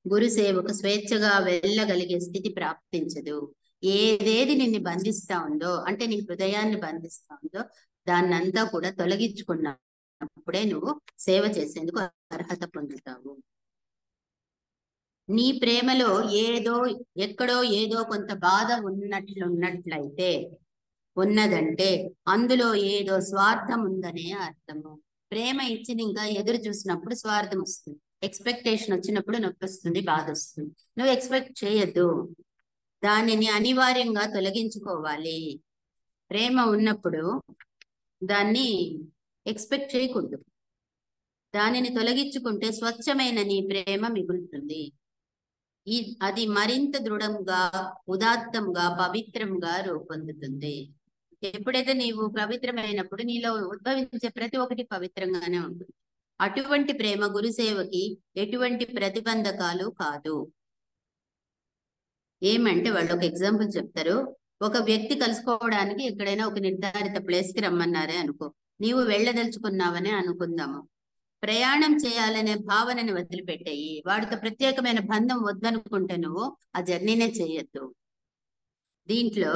గురు సేవకు స్వేచ్ఛగా వెళ్ళగలిగే స్థితి ప్రాప్తించదు. ఏదేది నిన్ను బంధిస్తా ఉందో, అంటే నీ హృదయాన్ని బంధిస్తా ఉందో, దాన్నంతా కూడా తొలగించుకున్నప్పుడే నువ్వు సేవ చేసేందుకు అర్హత పొందుతావు. నీ ప్రేమలో ఎక్కడో ఏదో కొంత బాధ ఉన్నదంటే అందులో ఏదో స్వార్థం ఉందనే అర్థము. ప్రేమ ఇచ్చింది ఇంకా ఎదురు చూసినప్పుడు స్వార్థం వస్తుంది. ఎక్స్పెక్టేషన్ వచ్చినప్పుడు నొప్పి వస్తుంది, బాధ వస్తుంది. నువ్వు ఎక్స్పెక్ట్ చేయొద్దు, దానిని అనివార్యంగా తొలగించుకోవాలి. ప్రేమ ఉన్నప్పుడు దాన్ని ఎక్స్పెక్ట్ చేయకూడదు. దానిని తొలగించుకుంటే స్వచ్ఛమైన నీ ప్రేమ మిగులుతుంది. అది మరింత దృఢంగా, ఉదాత్తంగా, పవిత్రంగా రూపొందుతుంది. ఎప్పుడైతే నీవు పవిత్రమైనప్పుడు నీలో ఉద్భవించే ప్రతి ఒక్కటి పవిత్రంగానే ఉంటుంది. అటువంటి ప్రేమ గురుసేవకి ఎటువంటి ప్రతిబంధకాలు కాదు. ఏమంటే వాళ్ళు ఒక ఎగ్జాంపుల్ చెప్తారు. ఒక వ్యక్తి కలుసుకోవడానికి ఎక్కడైనా ఒక నిర్ధారిత ప్లేస్ కి రమ్మన్నారే అనుకో, నీవు వెళ్ళదలుచుకున్నావని అనుకుందాము. ప్రయాణం చేయాలనే భావనని వదిలిపెట్టాయి. వాడితో ప్రత్యేకమైన బంధం వద్దనుకుంటే నువ్వు ఆ జర్నీనే చేయొద్దు. దీంట్లో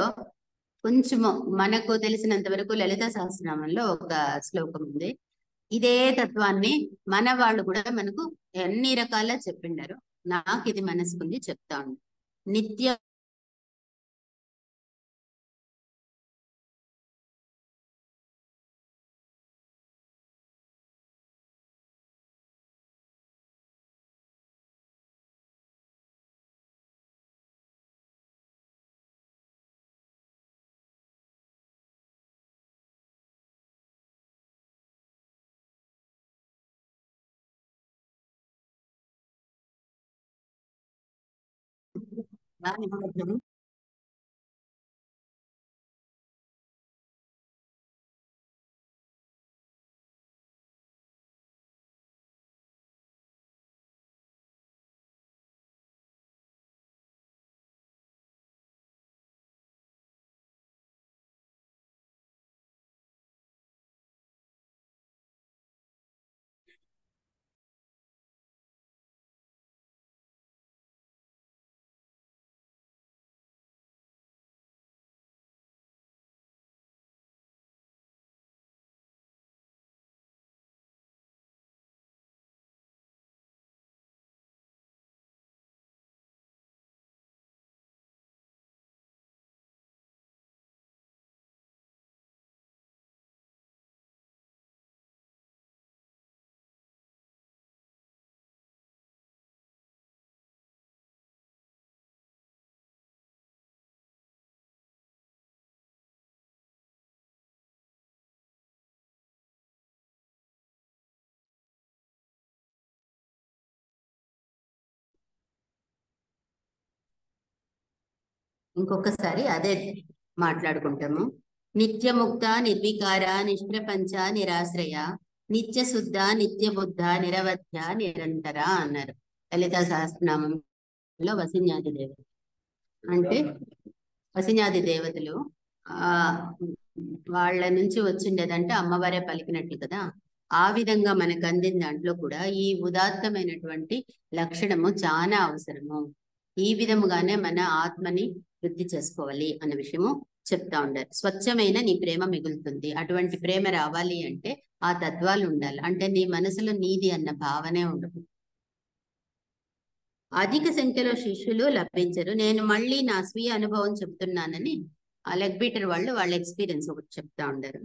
కొంచెము మనకు తెలిసినంత వరకు లలిత సహస్రనామంలో ఒక శ్లోకం ఉంది. ఇదే తత్వాన్ని మన వాళ్ళు కూడా మనకు ఎన్ని రకాల చెప్పిండారు. నాకు ఇది మనసుకుంది చెప్తా ఉండు. నిత్య ఇంకొకసారి అదే మాట్లాడుకుంటాము. నిత్యముక్త నిర్వికార నిష్ప్రపంచ నిరాశ్రయ నిత్య శుద్ధ నిత్య బుద్ధ నిరవధ్య నిరంతర అన్నారు లలితా సహస్రనామంలో. వసిన్యాది దేవత అంటే వసిన్యాది దేవతలు ఆ వాళ్ళ నుంచి వచ్చిండేదంటే అమ్మవారే పలికినట్లు కదా. ఆ విధంగా మనకు అందిన దాంట్లో కూడా ఈ ఉదాత్తమైనటువంటి లక్షణము చాలా అవసరము. ఈ విధముగానే మన ఆత్మని వృద్ధి చేసుకోవాలి అన్న విషయము చెప్తా ఉండారు. స్వచ్ఛమైన నీ ప్రేమ మిగులుతుంది. అటువంటి ప్రేమ రావాలి అంటే ఆ తత్వాలు ఉండాలి. అంటే నీ మనసులో నీది అన్న భావనే ఉండదు. అధిక సంఖ్యలో శిష్యులు లభించరు. నేను మళ్ళీ నా స్వీయ అనుభవం చెప్తున్నానని ఆ లెగ్ బీటర్ వాళ్ళు వాళ్ళ ఎక్స్పీరియన్స్ ఒకటి చెప్తా ఉండారు.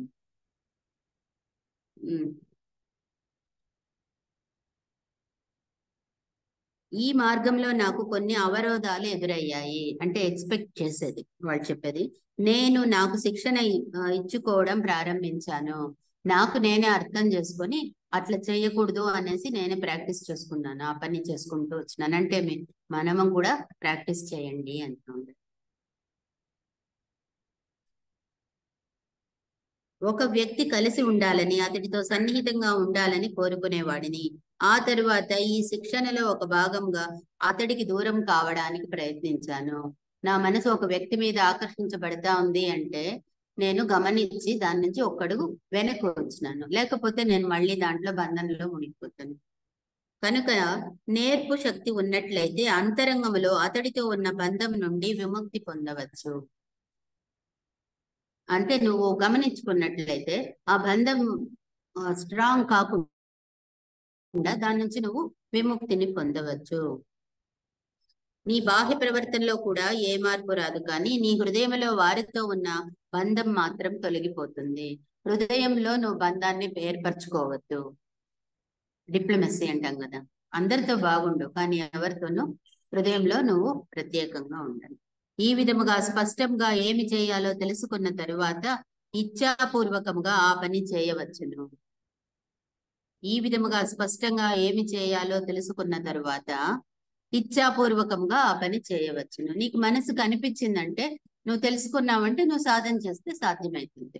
ఈ మార్గంలో నాకు కొన్ని అవరోధాలు ఎదురయ్యాయి. అంటే ఎక్స్పెక్ట్ చేసేది వాళ్ళు చెప్పేది. నేను నాకు శిక్షణ ఇచ్చుకోవడం ప్రారంభించాను. నాకు నేనే అర్థం చేసుకొని అట్లా చేయకూడదు అనేసి నేనే ప్రాక్టీస్ చేసుకున్నాను. ఆ పని చేసుకుంటూ వచ్చినాను. అంటే మనము కూడా ప్రాక్టీస్ చేయండి అంటుంది. ఒక వ్యక్తి కలిసి ఉండాలని, అతడితో సన్నిహితంగా ఉండాలని కోరుకునేవాడిని. ఆ తరువాత ఈ శిక్షణలో ఒక భాగంగా అతడికి దూరం కావడానికి ప్రయత్నించాను. నా మనసు ఒక వ్యక్తి మీద ఆకర్షించబడతా ఉంది అంటే నేను గమనించి దాని నుంచి ఒక్కడుగు వెనక్కి వచ్చినాను. లేకపోతే నేను మళ్ళీ దాంట్లో బంధంలో మునిగిపోతాను. కనుక నేర్పు శక్తి ఉన్నట్లయితే అంతరంగంలో అతడితో ఉన్న బంధం నుండి విముక్తి పొందవచ్చు. అంటే నువ్వు గమనించుకున్నట్లయితే ఆ బంధం స్ట్రాంగ్ కాకుండా దాని నుంచి నువ్వు విముక్తిని పొందవచ్చు. నీ బాహ్య ప్రవర్తనలో కూడా ఏ మార్పు రాదు, కానీ నీ హృదయంలో వారితో ఉన్న బంధం మాత్రం తొలగిపోతుంది. హృదయంలో నువ్వు బంధాన్ని ఏర్పరచుకోవద్దు. డిప్లొమసీ అంటాం కదా. అందరితో బాగుండు, కానీ ఎవరితోనూ హృదయంలో నువ్వు ప్రత్యేకంగా ఉండాలి. ఈ విధముగా స్పష్టంగా ఏమి చేయాలో తెలుసుకున్న తరువాత ఇచ్ఛాపూర్వకంగా ఆ పని చేయవచ్చును. ఈ విధముగా స్పష్టంగా ఏమి చేయాలో తెలుసుకున్న తరువాత ఇచ్ఛాపూర్వకంగా ఆ పని చేయవచ్చును. నీకు మనసుకు అనిపించిందంటే, నువ్వు తెలుసుకున్నావంటే నువ్వు సాధన చేస్తే సాధ్యమవుతుంది.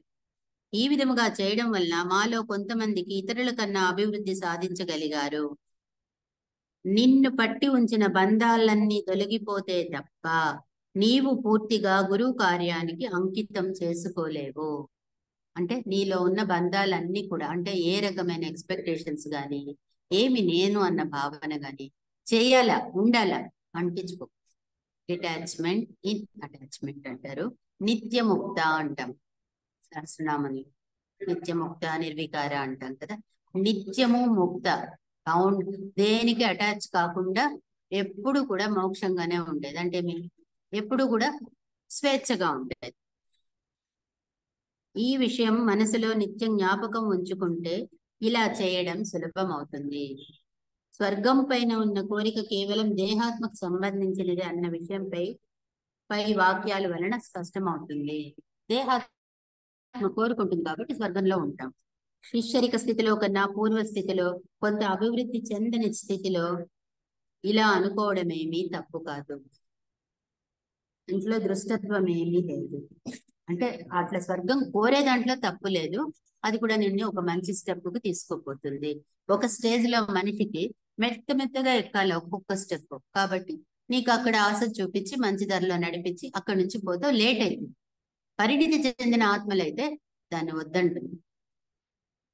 ఈ విధముగా చేయడం వల్ల మాలో కొంతమందికి ఇతరుల కన్నా అభివృద్ధి సాధించగలిగారు. నిన్ను పట్టి ఉంచిన బంధాలన్నీ తొలగిపోతే తప్ప నీవు పూర్తిగా గురువు కార్యానికి అంకితం చేసుకోలేవు. అంటే నీలో ఉన్న బంధాలన్నీ కూడా, అంటే ఏ రకమైన ఎక్స్పెక్టేషన్స్ కానీ, ఏమి నేను అన్న భావన కానీ చేయాలా ఉండాలా అంటించుకో. డిటాచ్మెంట్ ఇన్ అటాచ్మెంట్ అంటారు. నిత్యముక్త అంటాం సహస్రనామంలో. నిత్యముక్త నిర్వికార అంటాం కదా. నిత్యము ముక్త, కౌంట్ దేనికి అటాచ్ కాకుండా ఎప్పుడు కూడా మోక్షంగానే ఉండేది. అంటే మీ ఎప్పుడు కూడా స్వేచ్ఛగా ఉండేది. ఈ విషయం మనసులో నిత్యం జ్ఞాపకం ఉంచుకుంటే ఇలా చేయడం సులభం అవుతుంది. స్వర్గం పైన ఉన్న కోరిక కేవలం దేహాత్మకు సంబంధించినది అన్న విషయంపై వాక్యాల వలన స్పష్టమవుతుంది. దేహాత్మ కోరుకుంటుంది కాబట్టి స్వర్గంలో ఉంటాం. శిష్యరిక స్థితిలో కన్నా పూర్వ స్థితిలో కొంత అభివృద్ధి చెందని స్థితిలో ఇలా అనుకోవడమేమీ తప్పు కాదు. ఇంట్లో దృష్టత్వం ఏమీ లేదు. అంటే అట్లా స్వర్గం కోరే దాంట్లో తప్పు లేదు. అది కూడా నిన్ను ఒక మంచి స్టెప్కి తీసుకోపోతుంది. ఒక స్టేజ్ లో మనిషికి మెత్తగా ఎక్కాలి ఒక్కొక్క స్టెప్. కాబట్టి నీకు అక్కడ ఆశ చూపించి మంచి ధరలో నడిపించి అక్కడి నుంచి పోతావు, లేట్ అయింది. పరిణితి చెందిన ఆత్మలైతే దాన్ని వద్దంటుంది.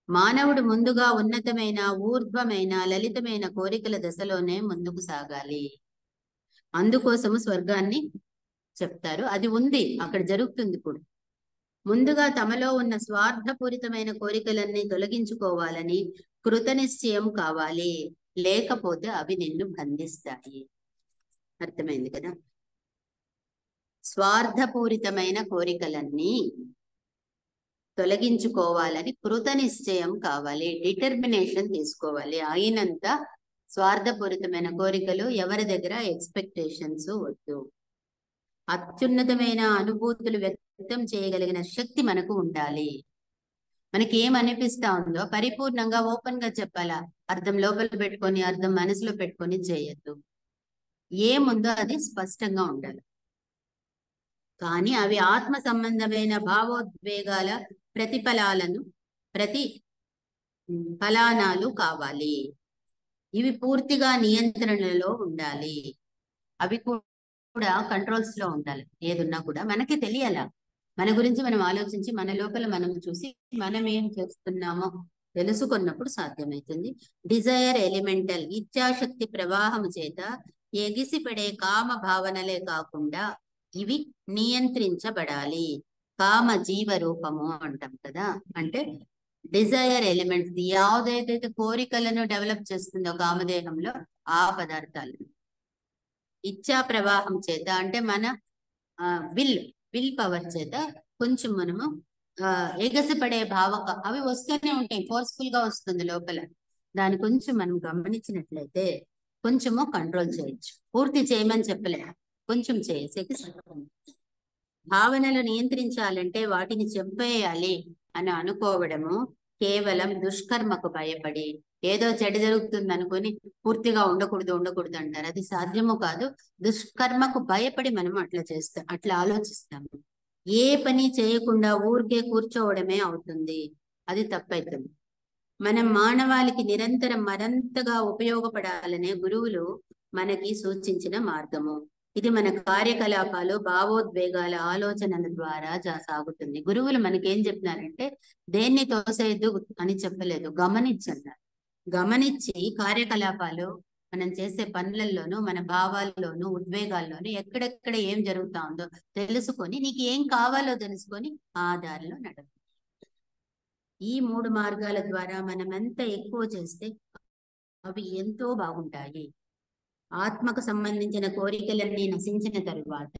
మానవుడు ముందుగా ఉన్నతమైన, ఊర్ధ్వమైన, లలితమైన కోరికల దశలోనే ముందుకు సాగాలి. అందుకోసము స్వర్గాన్ని చెప్తారు. అది ఉంది, అక్కడ జరుగుతుంది కూడా. ముందుగా తమలో ఉన్న స్వార్థపూరితమైన కోరికలన్నీ తొలగించుకోవాలని కృతనిశ్చయం కావాలి. లేకపోతే అవి నిన్ను బంధిస్తాయి. అర్థమైంది కదా? స్వార్థపూరితమైన కోరికలన్నీ తొలగించుకోవాలని కృతనిశ్చయం కావాలి, డిటర్మినేషన్ తీసుకోవాలి. అయినంత స్వార్థపూరితమైన కోరికలు, ఎవరి దగ్గర ఎక్స్పెక్టేషన్స్ వద్దు. అత్యున్నతమైన అనుభూతులు వ్యక్తం చేయగలిగిన శక్తి మనకు ఉండాలి. మనకి ఏమనిపిస్తా ఉందో పరిపూర్ణంగా ఓపెన్ గా చెప్పాలా. అర్థం లోపల పెట్టుకొని, అర్థం మనసులో పెట్టుకొని చేయొద్దు. ఏముందో అది స్పష్టంగా ఉండాలి. కానీ అవి ఆత్మ సంబంధమైన భావోద్వేగాల ఫలానాలు కావాలి. ఇవి పూర్తిగా నియంత్రణలో ఉండాలి. అవి కూడా కంట్రోల్స్ లో ఉండాలి. ఏదున్నా కూడా మనకి తెలియాలా. మన గురించి మనం ఆలోచించి, మన లోపల మనం చూసి మనం ఏం చేస్తున్నామో తెలుసుకున్నప్పుడు సాధ్యమవుతుంది. డిజైర్ ఎలిమెంటల్, ఇచ్ఛాశక్తి ప్రవాహం చేత ఎగిసిపడే కామ భావనలే కాకుండా ఇవి నియంత్రించబడాలి. కామ జీవ రూపము అంటాం కదా. అంటే డిజైర్ ఎలిమెంట్స్, యావదైతే కోరికలను డెవలప్ చేస్తుందో కామదేహంలో ఆ పదార్థాలు ఇచ్ఛా ప్రవాహం చేత, అంటే మన విల్ పవర్ చేత కొంచెం మనము ఎగసిపడే భావక అవి వస్తూనే ఉంటాయి. ఫోర్స్ఫుల్ గా వస్తుంది లోపల. దాన్ని కొంచెం మనం గమనించినట్లయితే కొంచెము కంట్రోల్ చేయొచ్చు. పూర్తి చేయమని చెప్పలే, కొంచెం చేసేకి భావనలు నియంత్రించాలంటే వాటిని చంపేయాలి అని అనుకోవడము కేవలం దుష్కర్మకు భయపడి, ఏదో చెడు జరుగుతుంది అనుకొని పూర్తిగా ఉండకూడదు అంటారు. అది సాధ్యము కాదు. దుష్కర్మకు భయపడి మనం అట్లా ఆలోచిస్తాము. ఏ పని చేయకుండా ఊరికే కూర్చోవడమే అవుతుంది. అది తప్పైతుంది. మనం మానవాళికి నిరంతరం మరింతగా ఉపయోగపడాలనే గురువులు మనకి సూచించిన మార్గము ఇది. మన కార్యకలాపాలు, భావోద్వేగాల, ఆలోచనల ద్వారా సాగుతుంది. గురువులు మనకేం చెప్పినారంటే దేన్ని తోసేయద్దు అని చెప్పలేదు, గమనించన్నారు. గమనించి కార్యకలాపాలు, మనం చేసే పనులలోనూ, మన భావాల్లోనూ, ఉద్వేగాల్లోనూ ఎక్కడెక్కడ ఏం జరుగుతా ఉందో తెలుసుకొని, నీకు ఏం కావాలో తెలుసుకొని ఆ దారిలో నడవ. ఈ 3 మార్గాల ద్వారా మనం ఎంత ఎక్కువ చేస్తే అవి ఎంతో బాగుంటాయి. ఆత్మకు సంబంధించిన కోరికలన్నీ నశించిన తరువాత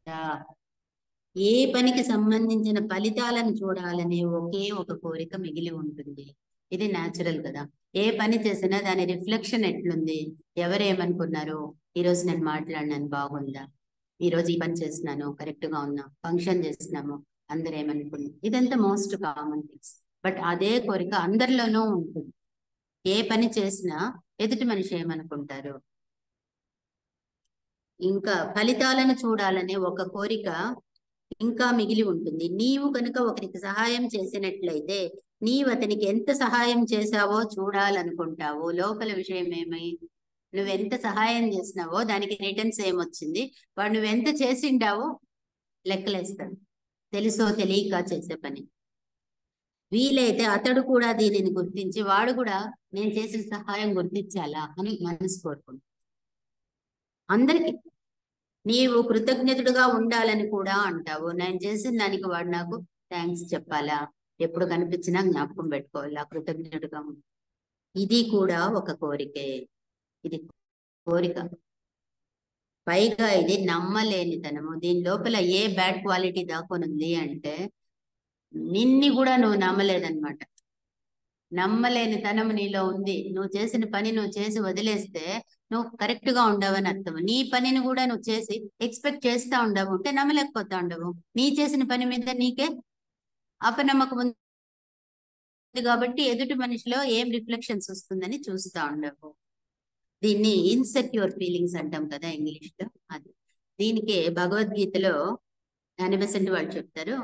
ఏ పనికి సంబంధించిన ఫలితాలను చూడాలనే ఒకే ఒక కోరిక మిగిలి ఉంటుంది. ఇది న్యాచురల్ కదా. ఏ పని చేసినా దాని రిఫ్లెక్షన్ ఎట్లుంది, ఎవరేమనుకున్నారు, ఈరోజు నేను మాట్లాడినాను బాగుందా, ఈరోజు ఈ పని చేసినాను కరెక్ట్ గా ఉన్నా, ఫంక్షన్ చేసినాము అందరు ఏమనుకున్నారు, ఇదంతా మోస్ట్ కామన్ థింగ్స్. బట్ అదే కోరిక అందరిలోనూ ఉంటుంది. ఏ పని చేసినా ఎదుటి మనిషి ఏమనుకుంటారు, ఇంకా ఫలితాలను చూడాలనే ఒక కోరిక ఇంకా మిగిలి ఉంటుంది. నీవు కనుక ఒకరికి సహాయం చేసినట్లయితే నీవు అతనికి ఎంత సహాయం చేశావో చూడాలనుకుంటావు. లోపల విషయం ఏమై, నువ్వెంత సహాయం చేసినావో దానికి రిటర్న్స్ ఏమొచ్చింది, వాడు నువ్వెంత చేసిండావో లెక్కలేస్తాడు. తెలుసో తెలియక చేసే పని. వీలైతే అతడు కూడా దీనిని గుర్తించి వాడు కూడా నేను చేసిన సహాయం గుర్తించాలా అని మనసు కోరుకుంటాడు. అందరికీ నీవు కృతజ్ఞతుడుగా ఉండాలని కూడా అంటావు. నేను చేసిన దానికి వాడు నాకు థ్యాంక్స్ చెప్పాలా, ఎప్పుడు కనిపించినా జ్ఞాపకం పెట్టుకోవాలా, కృతజ్ఞతుడుగా ఇది కూడా ఒక కోరికే. ఇది కోరిక. పైగా ఇది నమ్మలేనితనము. దీని లోపల ఏ బ్యాడ్ క్వాలిటీ దాకొని ఉంది అంటే నిన్ని కూడా నువ్వు నమ్మలేదన్నమాట. నమ్మలేని తనం నీలో ఉంది. నువ్వు చేసిన పని నువ్వు చేసి వదిలేస్తే నువ్వు కరెక్ట్ గా ఉండవని అర్థం. నీ పనిని కూడా నువ్వు చేసి ఎక్స్పెక్ట్ చేస్తా ఉండవు అంటే నమ్మలేకపోతా ఉండవు. నీ చేసిన పని మీద నీకే అపనమ్మకం ఉంది కాబట్టి ఎదుటి మనిషిలో ఏం రిఫ్లెక్షన్స్ వస్తుందని చూస్తా ఉండవు. దీన్ని ఇన్సెక్యూర్ ఫీలింగ్స్ అంటాం కదా ఇంగ్లీష్ లో. అది దీనికే భగవద్గీతలో యానిబెసెంట్ వాళ్ళు చెప్తారు,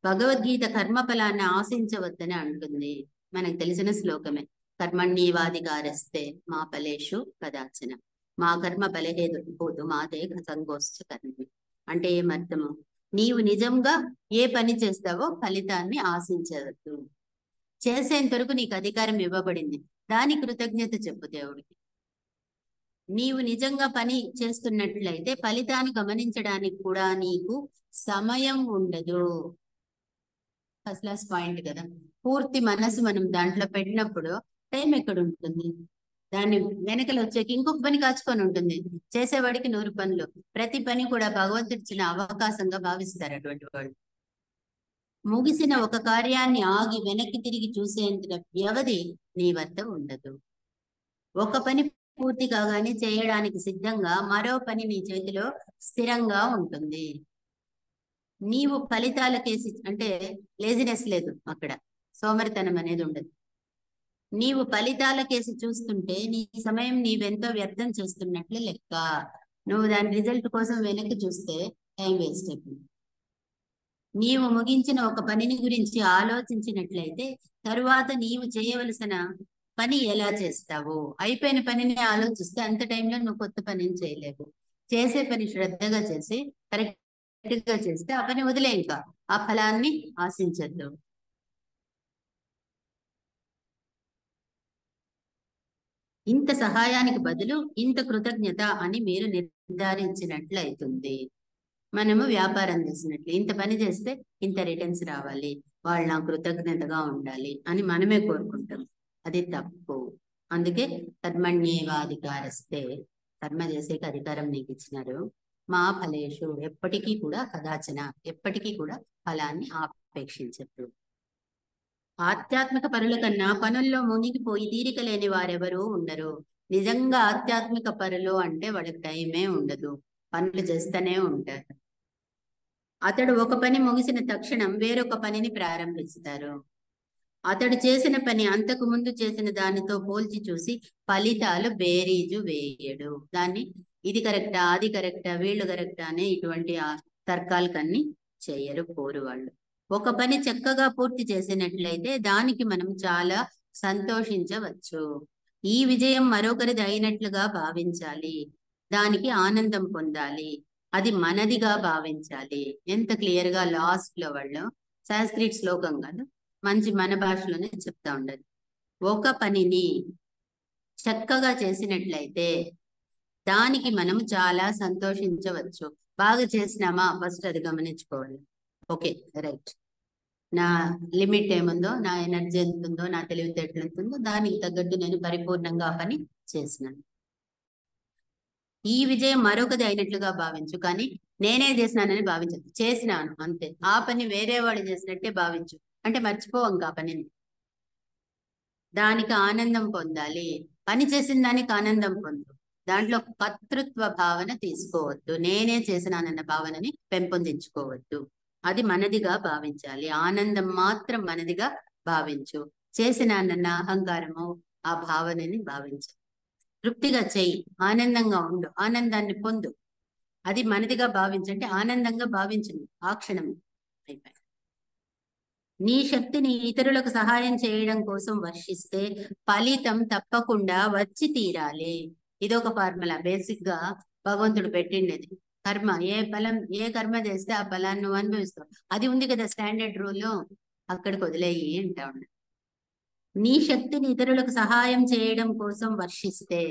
భగవద్గీత కర్మఫలాన్ని ఆశించవద్దని అంటుంది. మనకు తెలిసిన శ్లోకమే. కర్మణ్యేవాధికారస్తే మా ఫలేషు కదాచన మా కర్మ ఫలహేతు భూతు మాదే సంగోశ్చ కర్మ. అంటే ఏమర్థము? నీవు నిజంగా ఏ పని చేస్తావో ఫలితాన్ని ఆశించవద్దు. చేసేంత వరకు నీకు అధికారం ఇవ్వబడింది, దాని కృతజ్ఞత చెప్పు దేవుడికి. నీవు నిజంగా పని చేస్తున్నట్లయితే ఫలితాన్ని గమనించడానికి కూడా నీకు సమయం ఉండదు. ఫస్ట్ క్లాస్ పాయింట్ కదా. పూర్తి మనసు మనం దాంట్లో పెట్టినప్పుడు టైం ఎక్కడ ఉంటుంది? దాన్ని వెనకలు వచ్చేకి ఇంకొక పని కాచుకొని ఉంటుంది. చేసేవాడికి 100 పనులు. ప్రతి పని కూడా భగవంతుడు ఇచ్చిన అవకాశంగా భావిస్తారు అటువంటి వాళ్ళు. ముగిసిన ఒక కార్యాన్ని ఆగి వెనక్కి తిరిగి చూసేంత వ్యవధి నీ వద్ద ఉండదు. ఒక పని పూర్తి కాగానే చేయడానికి సిద్ధంగా మరో పని నీ చేతిలో స్థిరంగా ఉంటుంది. నీవు ఫలితాలకేసి అంటే లేజినెస్ లేదు అక్కడ, సోమరితనం అనేది ఉండదు. నీవు ఫలితాలకేసి చూస్తుంటే నీ సమయం నీవెంతో వ్యర్థం చేస్తున్నట్లు లెక్క. నువ్వు దాని రిజల్ట్ కోసం వెనక్కి చూస్తే టైం వేస్ట్ అయిపోయింది. నీవు ముగించిన ఒక పనిని గురించి ఆలోచించినట్లయితే తరువాత నీవు చేయవలసిన పని ఎలా చేస్తావు? అయిపోయిన పనిని ఆలోచిస్తే అంత టైంలో నువ్వు కొత్త పనిని చేయలేవు. చేసే పని శ్రద్ధగా చేసి కరెక్ట్ గా చేస్తే ఆ పని వదిలే, ఇంకా ఆ ఫలాన్ని ఆశించద్దు. ఇంత సహాయానికి బదులు ఇంత కృతజ్ఞత అని మీరు నిర్ధారించినట్లయితుంది. మనము వ్యాపారం చేసినట్లు ఇంత పని చేస్తే ఇంత రిటర్న్స్ రావాలి, వాళ్ళు నాకు కృతజ్ఞతగా ఉండాలి అని మనమే కోరుకుంటాం. అది తప్పు. అందుకే కర్మణ్యేవాధికారస్తే, కర్మ చేసేకి అధికారం నీకు ఇచ్చినారు. మా ఫలేషు, ఎప్పటికీ కూడా కదాచన, ఎప్పటికీ కూడా ఫలాన్ని ఆపేక్షించద్దు. ఆధ్యాత్మిక పనుల కన్నా పనుల్లో మునిగిపోయి తీరిక లేని వారెవరూ ఉండరు. నిజంగా ఆధ్యాత్మిక పనులు అంటే వాళ్ళకి టైమే ఉండదు, పనులు చేస్తూనే ఉంటారు. అతడు ఒక పని ముగిసిన తక్షణం వేరొక పనిని ప్రారంభిస్తారు. అతడు చేసిన పని అంతకు ముందు చేసిన దానితో పోల్చి చూసి ఫలితాలు బేరీజు వేయడు. దాన్ని ఇది కరెక్టా, అది కరెక్టా, వీళ్ళు కరెక్టా అనే ఇటువంటి తర్కాలకన్నీ చేయరు పోరు వాళ్ళు. ఒక పని చక్కగా పూర్తి చేసినట్లయితే దానికి మనం చాలా సంతోషించవచ్చు. ఈ విజయం మరొకరిది అయినట్లుగా భావించాలి, దానికి ఆనందం పొందాలి, అది మనదిగా భావించాలి. ఎంత క్లియర్ గా లాస్ట్ లో వాళ్ళు సాంస్క్రిట్ శ్లోకం కాదు, మంచి మన భాషలోనే చెప్తా ఉండదు. ఒక పనిని చక్కగా చేసినట్లయితే దానికి మనం చాలా సంతోషించవచ్చు. బాగా చేసినామా ఫస్ట్ అది గమనించుకోవాలి. ఓకే రైట్, నా లిమిట్ ఏముందో, నా ఎనర్జీ ఎంత ఉందో, నా తెలివితేటలు ఎంత ఉందో దానికి తగ్గట్టు నేను పరిపూర్ణంగా ఆ పని చేసినాను. ఈ విజయం మరొకది అయినట్లుగా భావించు, కానీ నేనే చేసినానని భావించదు. చేసినాను అంతే. ఆ పని వేరే వాడు చేసినట్టే భావించు, అంటే మర్చిపోవంక ఆ పనిని. దానికి ఆనందం పొందాలి. పని చేసిన దానికి ఆనందం పొందు. దాంట్లో కర్తృత్వ భావన తీసుకోవద్దు, నేనే చేసినానన్న భావనని పెంపొందించుకోవద్దు. అది మనదిగా భావించాలి. ఆనందం మాత్రం మనదిగా భావించు. చేసినానన్న అహంకారము ఆ భావనని భావించు. తృప్తిగా చెయ్యి, ఆనందంగా ఉండు, ఆనందాన్ని పొందు. అది మనదిగా భావించంటే ఆనందంగా భావించు ఆ క్షణం. నీ శక్తిని ఇతరులకు సహాయం చేయడం కోసం వర్షిస్తే ఫలితం తప్పకుండా వచ్చి తీరాలి. ఇదొక ఫార్ములా బేసిక్ గా భగవంతుడు పెట్టిండేది. కర్మ ఏ కర్మ చేస్తే ఆ ఫలాన్ని నువ్వు అనుభవిస్తావు. అది ఉంది కదా స్టాండర్డ్ రూల్, అక్కడికి వదిలేయి అంటా ఉండ. నీ శక్తిని ఇతరులకు సహాయం చేయడం కోసం వర్షిస్తే,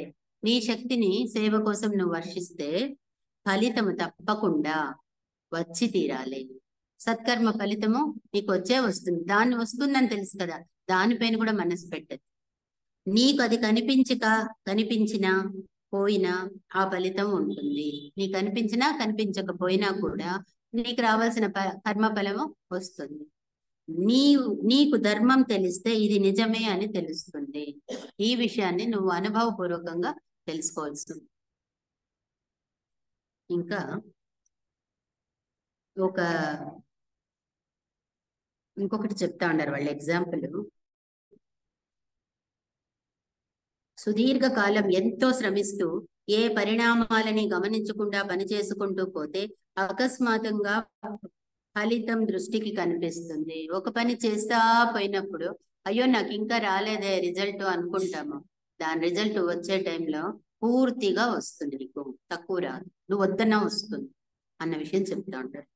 నీ శక్తిని సేవ కోసం నువ్వు వర్షిస్తే ఫలితము తప్పకుండా వచ్చి తీరాలి. సత్కర్మ ఫలితము నీకు వస్తుంది. దాన్ని వస్తుందని తెలుసు కదా, దానిపైన కూడా మనసు పెట్టదు. నీకు అది కనిపించినా పోయినా ఆ ఫలితం ఉంటుంది. నీకు కనిపించినా కనిపించకపోయినా కూడా నీకు రావాల్సిన కర్మ ఫలము వస్తుంది. నీకు ధర్మం తెలిస్తే ఇది నిజమే అని తెలుస్తుంది. ఈ విషయాన్ని నువ్వు అనుభవపూర్వకంగా తెలుసుకోవాల్సింది. ఇంకా ఇంకొకటి చెప్తా ఉన్నారు వాళ్ళు ఎగ్జాంపుల్. సుదీర్ఘకాలం ఎంతో శ్రమిస్తూ ఏ పరిణామాలని గమనించకుండా పనిచేసుకుంటూ పోతే అకస్మాత్తుగా ఫలితం దృష్టికి కనిపిస్తుంది. ఒక పని చేస్తా పోయినప్పుడు అయ్యో నాకు ఇంకా రాలేదే రిజల్ట్ అనుకుంటాము. దాని రిజల్ట్ వచ్చే టైంలో పూర్తిగా వస్తుంది, నీకు తక్కువ రాదు, నువ్వు వద్దన్నా వస్తుంది అన్న విషయం చెప్తా ఉంటారు.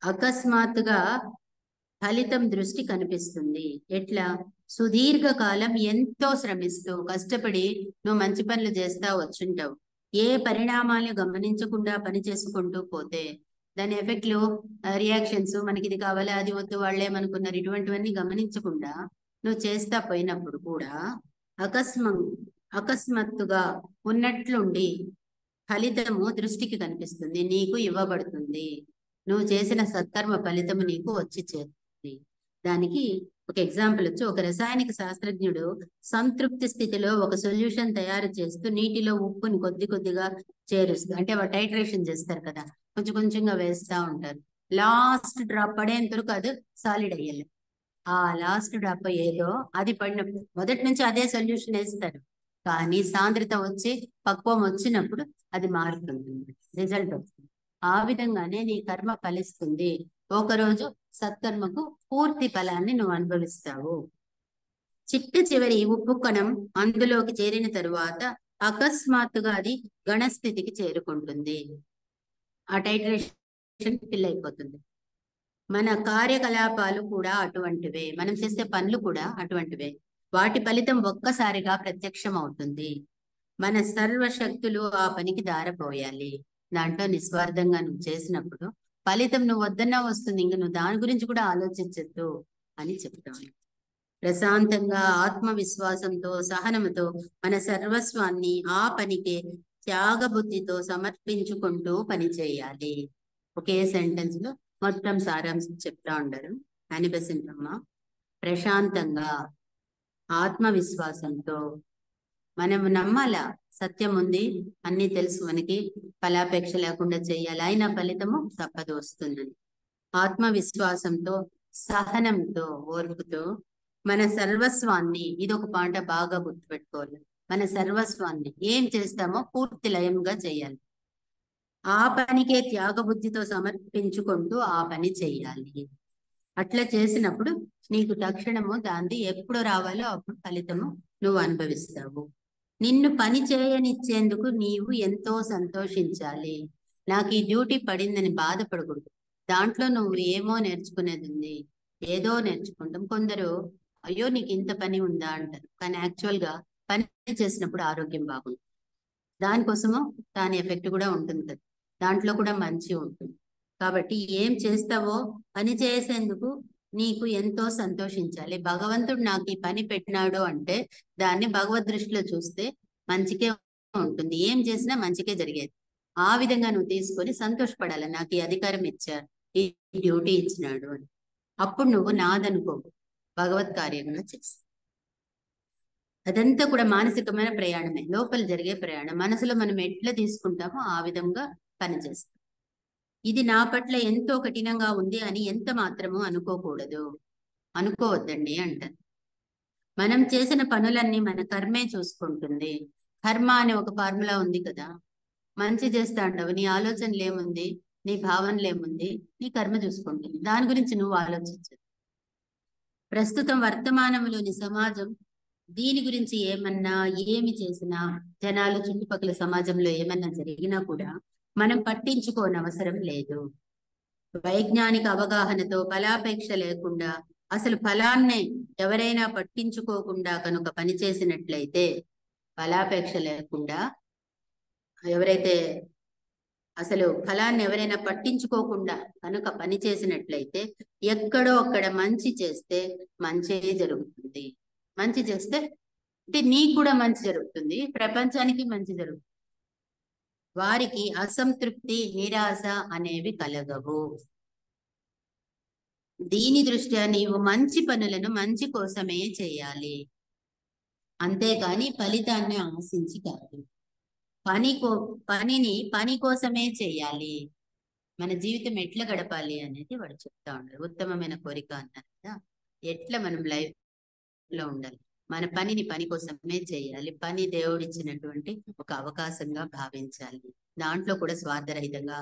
అకస్మాత్తుగా ఫలితం దృష్టి కనిపిస్తుంది. ఎట్లా? సుదీర్ఘకాలం ఎంతో శ్రమిస్తూ కష్టపడి నువ్వు మంచి పనులు చేస్తా వచ్చుంటావు. ఏ పరిణామాలు గమనించకుండా పని చేసుకుంటూ పోతే దాని ఎఫెక్ట్లు, రియాక్షన్స్, మనకి ఇది కావాలా అది వద్దు వాళ్ళు ఏమనుకున్నారు ఇటువంటివన్నీ గమనించకుండా నువ్వు చేస్తా పోయినప్పుడు కూడా అకస్మాత్తుగా ఉన్నట్లుండి ఫలితము దృష్టికి కనిపిస్తుంది, నీకు ఇవ్వబడుతుంది. నువ్వు చేసిన సత్కర్మ ఫలితము నీకు వచ్చి చేరుతుంది. దానికి ఒక ఎగ్జాంపుల్ వచ్చి, ఒక రసాయనిక శాస్త్రజ్ఞుడు సంతృప్తి స్థితిలో ఒక సొల్యూషన్ తయారు చేస్తూ నీటిలో ఉప్పుని కొద్దిగా చేరుస్తూ, అంటే టైట్రేషన్ చేస్తారు కదా, కొంచెం కొంచెంగా వేస్తా ఉంటారు. లాస్ట్ డ్రాప్ పడేంత వరకు అది సాలిడ్ అయ్యాలి. ఆ లాస్ట్ డ్రాప్ ఏదో అది పడినప్పుడు మొదటి నుంచి అదే సొల్యూషన్ వేస్తారు, కానీ సాంద్రత వచ్చి పక్వం వచ్చినప్పుడు అది మారుతుంది, రిజల్ట్ వస్తుంది. ఆ విధంగానే నీ కర్మ ఫలిస్తుంది. ఒకరోజు సత్కర్మకు పూర్తి ఫలాన్ని నువ్వు అనుభవిస్తావు. చివరి ఉప్పు కణం అందులోకి చేరిన తరువాత అకస్మాత్తుగా అది గణస్థితికి చేరుకుంటుంది. ఆ టైట్రేషన్ ఫిల్ అయిపోతుంది. మన కార్యకలాపాలు కూడా అటువంటివే, మనం చేసే పనులు కూడా అటువంటివే. వాటి ఫలితం ఒక్కసారిగా ప్రత్యక్షం అవుతుంది. మన సర్వశక్తులు ఆ పనికి దారపోయాలి. దాంట్లో నిస్వార్థంగా నువ్వు చేసినప్పుడు ఫలితం నువ్వు వద్దన్నా వస్తుంది. ఇంక నువ్వు దాని గురించి కూడా ఆలోచించద్దు అని చెప్తాను. ప్రశాంతంగా ఆత్మవిశ్వాసంతో సహనంతో మన సర్వస్వాన్ని ఆ పనికి త్యాగబుద్ధితో సమర్పించుకుంటూ పని చేయాలి. ఒకే సెంటెన్స్ లో మొత్తం సారాంశం చెప్తా ఉండరు అని బెసెంటమ్మ. ప్రశాంతంగా ఆత్మవిశ్వాసంతో మనం నమ్మాలా, సత్యం ఉంది, అన్ని తెలుసు, మనకి ఫలాపేక్ష లేకుండా చేయాలి, అయినా ఫలితము తప్పదు వస్తుందని. ఆత్మవిశ్వాసంతో సహనంతో ఓర్పుతో మన సర్వస్వాన్ని, ఇది ఒక పాట బాగా గుర్తుపెట్టుకోవాలి, మన సర్వస్వాన్ని ఏం చేస్తామో పూర్తి లయంగా చేయాలి. ఆ పనికే త్యాగబుద్ధితో సమర్పించుకుంటూ ఆ పని చేయాలి. అట్లా చేసినప్పుడు నీకు తక్షణము దాన్ని ఎప్పుడు రావాలో అప్పుడు ఫలితము నువ్వు అనుభవిస్తావు. నిన్ను పని చేయనిచ్చేందుకు నీవు ఎంతో సంతోషించాలి. నాకు ఈ డ్యూటీ పడిందని బాధపడకూడదు. దాంట్లో నువ్వు ఏమో నేర్చుకునేది ఉంది, ఏదో నేర్చుకుంటాం. కొందరు అయ్యో నీకు ఇంత పని ఉందా అంటారు, కానీ యాక్చువల్గా పని చేసినప్పుడు ఆరోగ్యం బాగుంటుంది, దానికోసము దాని ఎఫెక్ట్ కూడా ఉంటుంది కదా, దాంట్లో కూడా మంచి ఉంటుంది. కాబట్టి ఏం చేస్తావో పని చేసేందుకు నీకు ఎంతో సంతోషించాలి. భగవంతుడు నాకు ఈ పని పెట్టినాడు అంటే దాన్ని భగవద్ దృష్టిలో చూస్తే మంచికే ఉంటుంది, ఏం చేసినా మంచికే జరిగేది. ఆ విధంగా నువ్వు తీసుకొని సంతోషపడాలి, నాకు ఈ అధికారం ఇచ్చారు, ఈ డ్యూటీ ఇచ్చినాడు అని. అప్పుడు నువ్వు నాదనుకో, భగవత్ కార్యంగా చేస్తావు. అదంతా కూడా మానసికమైన ప్రయాణమే, లోపల జరిగే ప్రయాణం. మనసులో మనం ఎట్లా తీసుకుంటామో ఆ విధంగా పనిచేస్తాం. ఇది నా పట్ల ఎంతో కఠినంగా ఉంది అని ఎంత మాత్రము అనుకోకూడదు, అనుకోవద్దండి అంటారు. మనం చేసిన పనులన్నీ మన కర్మే చూసుకుంటుంది. కర్మ అనే ఒక ఫార్ములా ఉంది కదా, మంచి చేస్తా అంటావు, నీ ఆలోచనలు ఏముంది, నీ భావనలు ఏముంది, నీ కర్మ చూసుకుంటుంది, దాని గురించి నువ్వు ఆలోచించు. ప్రస్తుతం వర్తమానంలోని సమాజం దీని గురించి ఏమన్నా ఏమి చేసినా, జనాలు చుట్టుపక్కల సమాజంలో ఏమన్నా జరిగినా కూడా మనం పట్టించుకోనవసరం లేదు. వైజ్ఞానిక అవగాహనతో ఫలాపేక్ష లేకుండా, అసలు ఫలాన్నే ఎవరైనా పట్టించుకోకుండా కనుక పనిచేసినట్లయితే, ఫలాపేక్ష లేకుండా ఎవరైతే అసలు ఫలాన్ని ఎవరైనా పట్టించుకోకుండా కనుక పని చేసినట్లయితే, ఎక్కడో అక్కడ మంచి చేస్తే మంచే జరుగుతుంది. మంచి చేస్తే అంటే నీకు కూడా మంచి జరుగుతుంది, ప్రపంచానికి మంచి జరుగుతుంది. వారికి అసంతృప్తి, నిరాశ అనేవి కలగవు. దీని దృష్ట్యా నీవు మంచి పనులను మంచి కోసమే చేయాలి, అంతేకాని ఫలితాన్ని ఆశించి కాదు. పనిని పని కోసమే చేయాలి. మన జీవితం ఎట్లా గడపాలి అనేది వాడు చెప్తా ఉంటాడు. ఉత్తమమైన కోరిక అన్నారు కదా, ఎట్లా మనం లైఫ్ లో ఉండాలి. మన పనిని పని కోసమే చేయాలి. పని దేవుడిచ్చినటువంటి ఒక అవకాశంగా భావించాలి. దాంట్లో కూడా స్వార్థరహితంగా,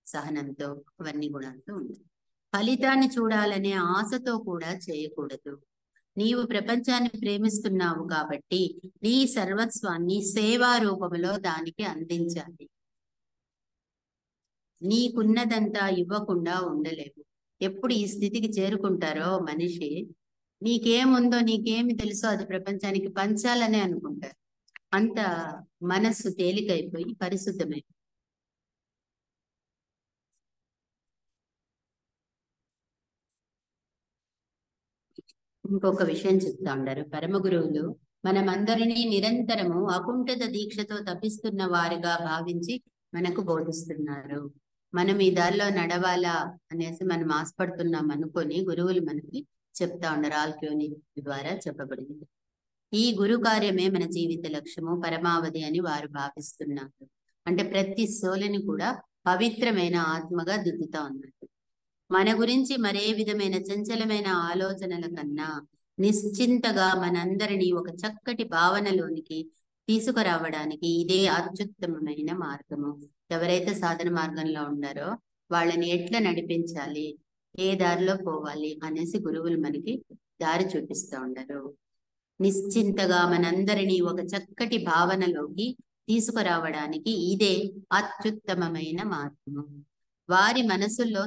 సహనంతో, అవన్నీ గుణాలతో ఉండాలి. ఫలితాన్ని చూడాలనే ఆశతో కూడా చేయకూడదు. నీవు ప్రపంచాన్ని ప్రేమిస్తున్నావు కాబట్టి నీ సర్వస్వాన్ని సేవా రూపంలో దానికి అందించాలి. నీకున్నదంతా ఇవ్వకుండా ఉండలేవు. ఎప్పుడు ఈ స్థితికి చేరుకుంటారో మనిషి, నీకేముందో నీకేమి తెలుసో అది ప్రపంచానికి పంచాలనే అనుకుంటారు. అంత మనస్సు తేలికైపోయి పరిశుద్ధమై. ఇంకొక విషయం చెప్తా ఉండారు పరమ గురువులు, మనమందరినీ నిరంతరము అకుంఠిత దీక్షతో తప్పిస్తున్న వారిగా భావించి మనకు బోధిస్తున్నారు. మనం ఈ దారిలో నడవాలా అనేసి మనం ఆశపడుతున్నాం అనుకొని గురువులు మనకి చెప్తా ఉన్నారు. ఆల్క్యోని ద్వారా చెప్పబడింది. ఈ గురు కార్యమే మన జీవిత లక్ష్యము, పరమావధి అని వారు భావిస్తున్నారు. అంటే ప్రతి సోలని కూడా పవిత్రమైన ఆత్మగా దిద్దుతా ఉన్నట్టు. మన గురించి మరే విధమైన చంచలమైన ఆలోచనల కన్నా నిశ్చింతగా మనందరినీ ఒక చక్కటి భావనలోనికి తీసుకురావడానికి ఇదే అత్యుత్తమమైన మార్గము. ఎవరైతే సాధన మార్గంలో ఉన్నారో వాళ్ళని ఎట్లా నడిపించాలి, ఏ దారిలో పోవాలి అనేసి గురువులు మనకి దారి చూపిస్తూ ఉండరు. నిశ్చింతగా మనందరినీ ఒక చక్కటి భావనలోకి తీసుకురావడానికి ఇదే అత్యుత్తమమైన మార్గము. వారి మనసుల్లో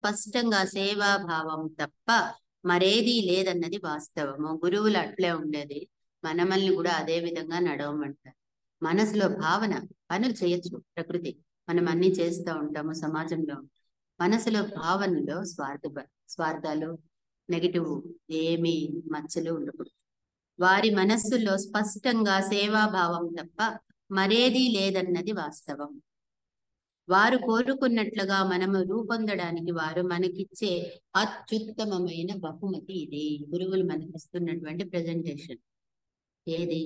స్పష్టంగా సేవాభావం తప్ప మరేదీ లేదన్నది వాస్తవము. గురువులు అట్లే ఉండేది, మనమల్ని కూడా అదే విధంగా నడవమంటారు. మనసులో భావన, పనులు చేయొచ్చు ప్రకృతి, మనం అన్ని చేస్తూ ఉంటాము సమాజంలో. మనసులో భావనలో స్వార్థాలు, నెగిటివ్ ఏమి మచ్చలు ఉండకూడదు. వారి మనస్సులో స్పష్టంగా సేవాభావం తప్ప మరేదీ లేదన్నది వాస్తవం. వారు కోరుకున్నట్లుగా మనము రూపొందడానికి వారు మనకిచ్చే అత్యుత్తమమైన బహుమతి ఇది. గురువులు మనకి ఇస్తున్నటువంటి ప్రజెంటేషన్ ఏది?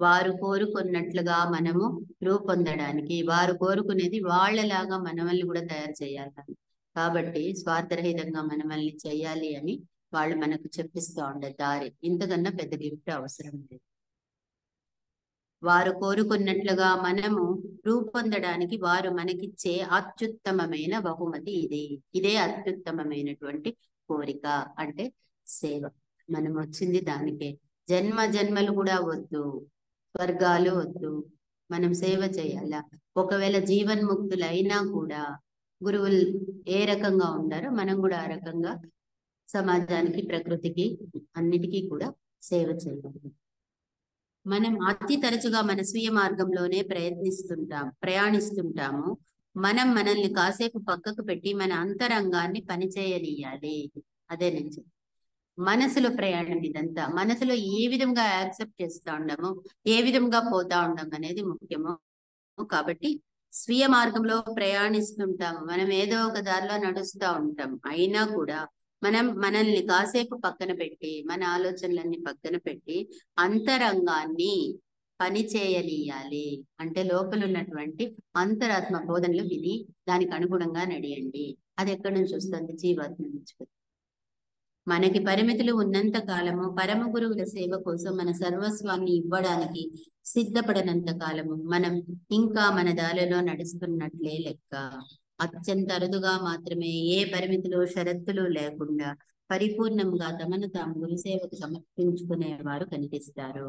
వారు కోరుకున్నట్లుగా మనము రూపొందడానికి, వారు కోరుకునేది వాళ్ళలాగా మనల్ని కూడా తయారు చేయాలి. కాబట్టి స్వార్థరహితంగా మనల్ని చేయాలి అని వాళ్ళు మనకు చెప్పిస్తూ ఉండే దారి. ఇంతకన్నా పెద్ద గిఫ్ట్ అవసరం లేదు. వారు కోరుకున్నట్లుగా మనము రూపొందడానికి వారు మనకిచ్చే అత్యుత్తమమైన బహుమతి ఇదే. ఇదే అత్యుత్తమమైనటువంటి కోరిక, అంటే సేవ. మనం వచ్చింది దానికే. జన్మ జన్మలు కూడా వద్దు, స్వర్గాలు వద్దు, మనం సేవ చేయాలా. ఒకవేళ జీవన్ముక్తులు అయినా కూడా గురువులు ఏ రకంగా ఉండారో మనం కూడా ఆ రకంగా సమాజానికి, ప్రకృతికి, అన్నిటికీ కూడా సేవ చేయాలి. మనం అతి తరచుగా మన స్వీయ మార్గంలోనే ప్రయాణిస్తుంటాము. మనం మనల్ని కాసేపు పక్కకు పెట్టి మన అంతరంగాన్ని పనిచేయనీయాలి. అదే నుంచి మనసులో ప్రయాణం ఇదంతా. మనసులో ఏ విధంగా యాక్సెప్ట్ చేస్తా ఉండము, ఏ విధంగా పోతా ఉండము అనేది ముఖ్యము. కాబట్టి స్వీయ మార్గంలో ప్రయాణిస్తుంటాము. మనం ఏదో ఒక దారిలో నడుస్తూ ఉంటాం. అయినా కూడా మనం మనల్ని కాసేపు పక్కన పెట్టి, మన ఆలోచనలన్నీ పక్కన పెట్టి అంతరంగాన్ని పని చేయనీయాలి. అంటే లోపల ఉన్నటువంటి అంతరాత్మ బోధనలు విని దానికి అనుగుణంగా నడియండి. అది ఎక్కడి నుంచి వస్తుంది? జీవాత్మ నుంచి. మనకి పరిమితులు ఉన్నంత కాలము పరమ గురువుల సేవ కోసం మన సర్వస్వాన్ని ఇవ్వడానికి సిద్ధపడనంత కాలము మనం ఇంకా మన దారిలో నడుస్తున్నట్లే లెక్క. అత్యంత అరుదుగా మాత్రమే ఏ పరిమితులు, షరతులు లేకుండా పరిపూర్ణంగా తమను తాము గురుసేవకు సమర్పించుకునేవారు కనిపిస్తారు.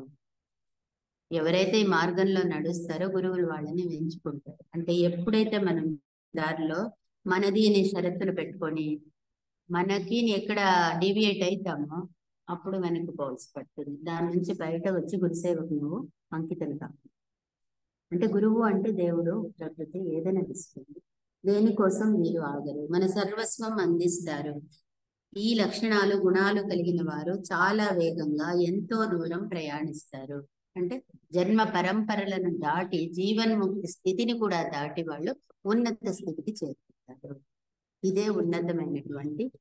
ఎవరైతే ఈ మార్గంలో నడుస్తారో గురువులు వాళ్ళని ఎంచుకుంటారు. అంటే ఎప్పుడైతే మనం దారిలో మనది అనే షరతులు పెట్టుకొని మనకి ఎక్కడ డీవియేట్ అవుతామో అప్పుడు మనకు బౌల్స్ పడుతుంది. దాని నుంచి బయట వచ్చి గురుసేవకు నువ్వు అంకితం కావు. అంటే గురువు అంటే దేవుడు, ప్రకృతి ఏదైనా ఇస్తుంది. దేనికోసం మీరు ఆగరు, మన సర్వస్వం అందిస్తారు. ఈ లక్షణాలు గుణాలు కలిగిన వారు చాలా వేగంగా ఎంతో దూరం ప్రయాణిస్తారు. అంటే జన్మ పరంపరలను దాటి జీవన్ముక్తి స్థితిని కూడా దాటి వాళ్ళు ఉన్నత స్థితికి చేరుకుంటారు. ఇదే ఉన్నతమైనటువంటి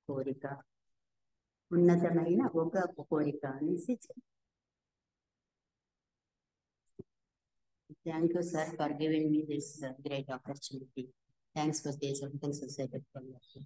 కోరిక, ఉన్నతమైన ఒక కోరిక అనేసి. Thank you sir for giving me this great opportunity. Thanks for this Society Foundation.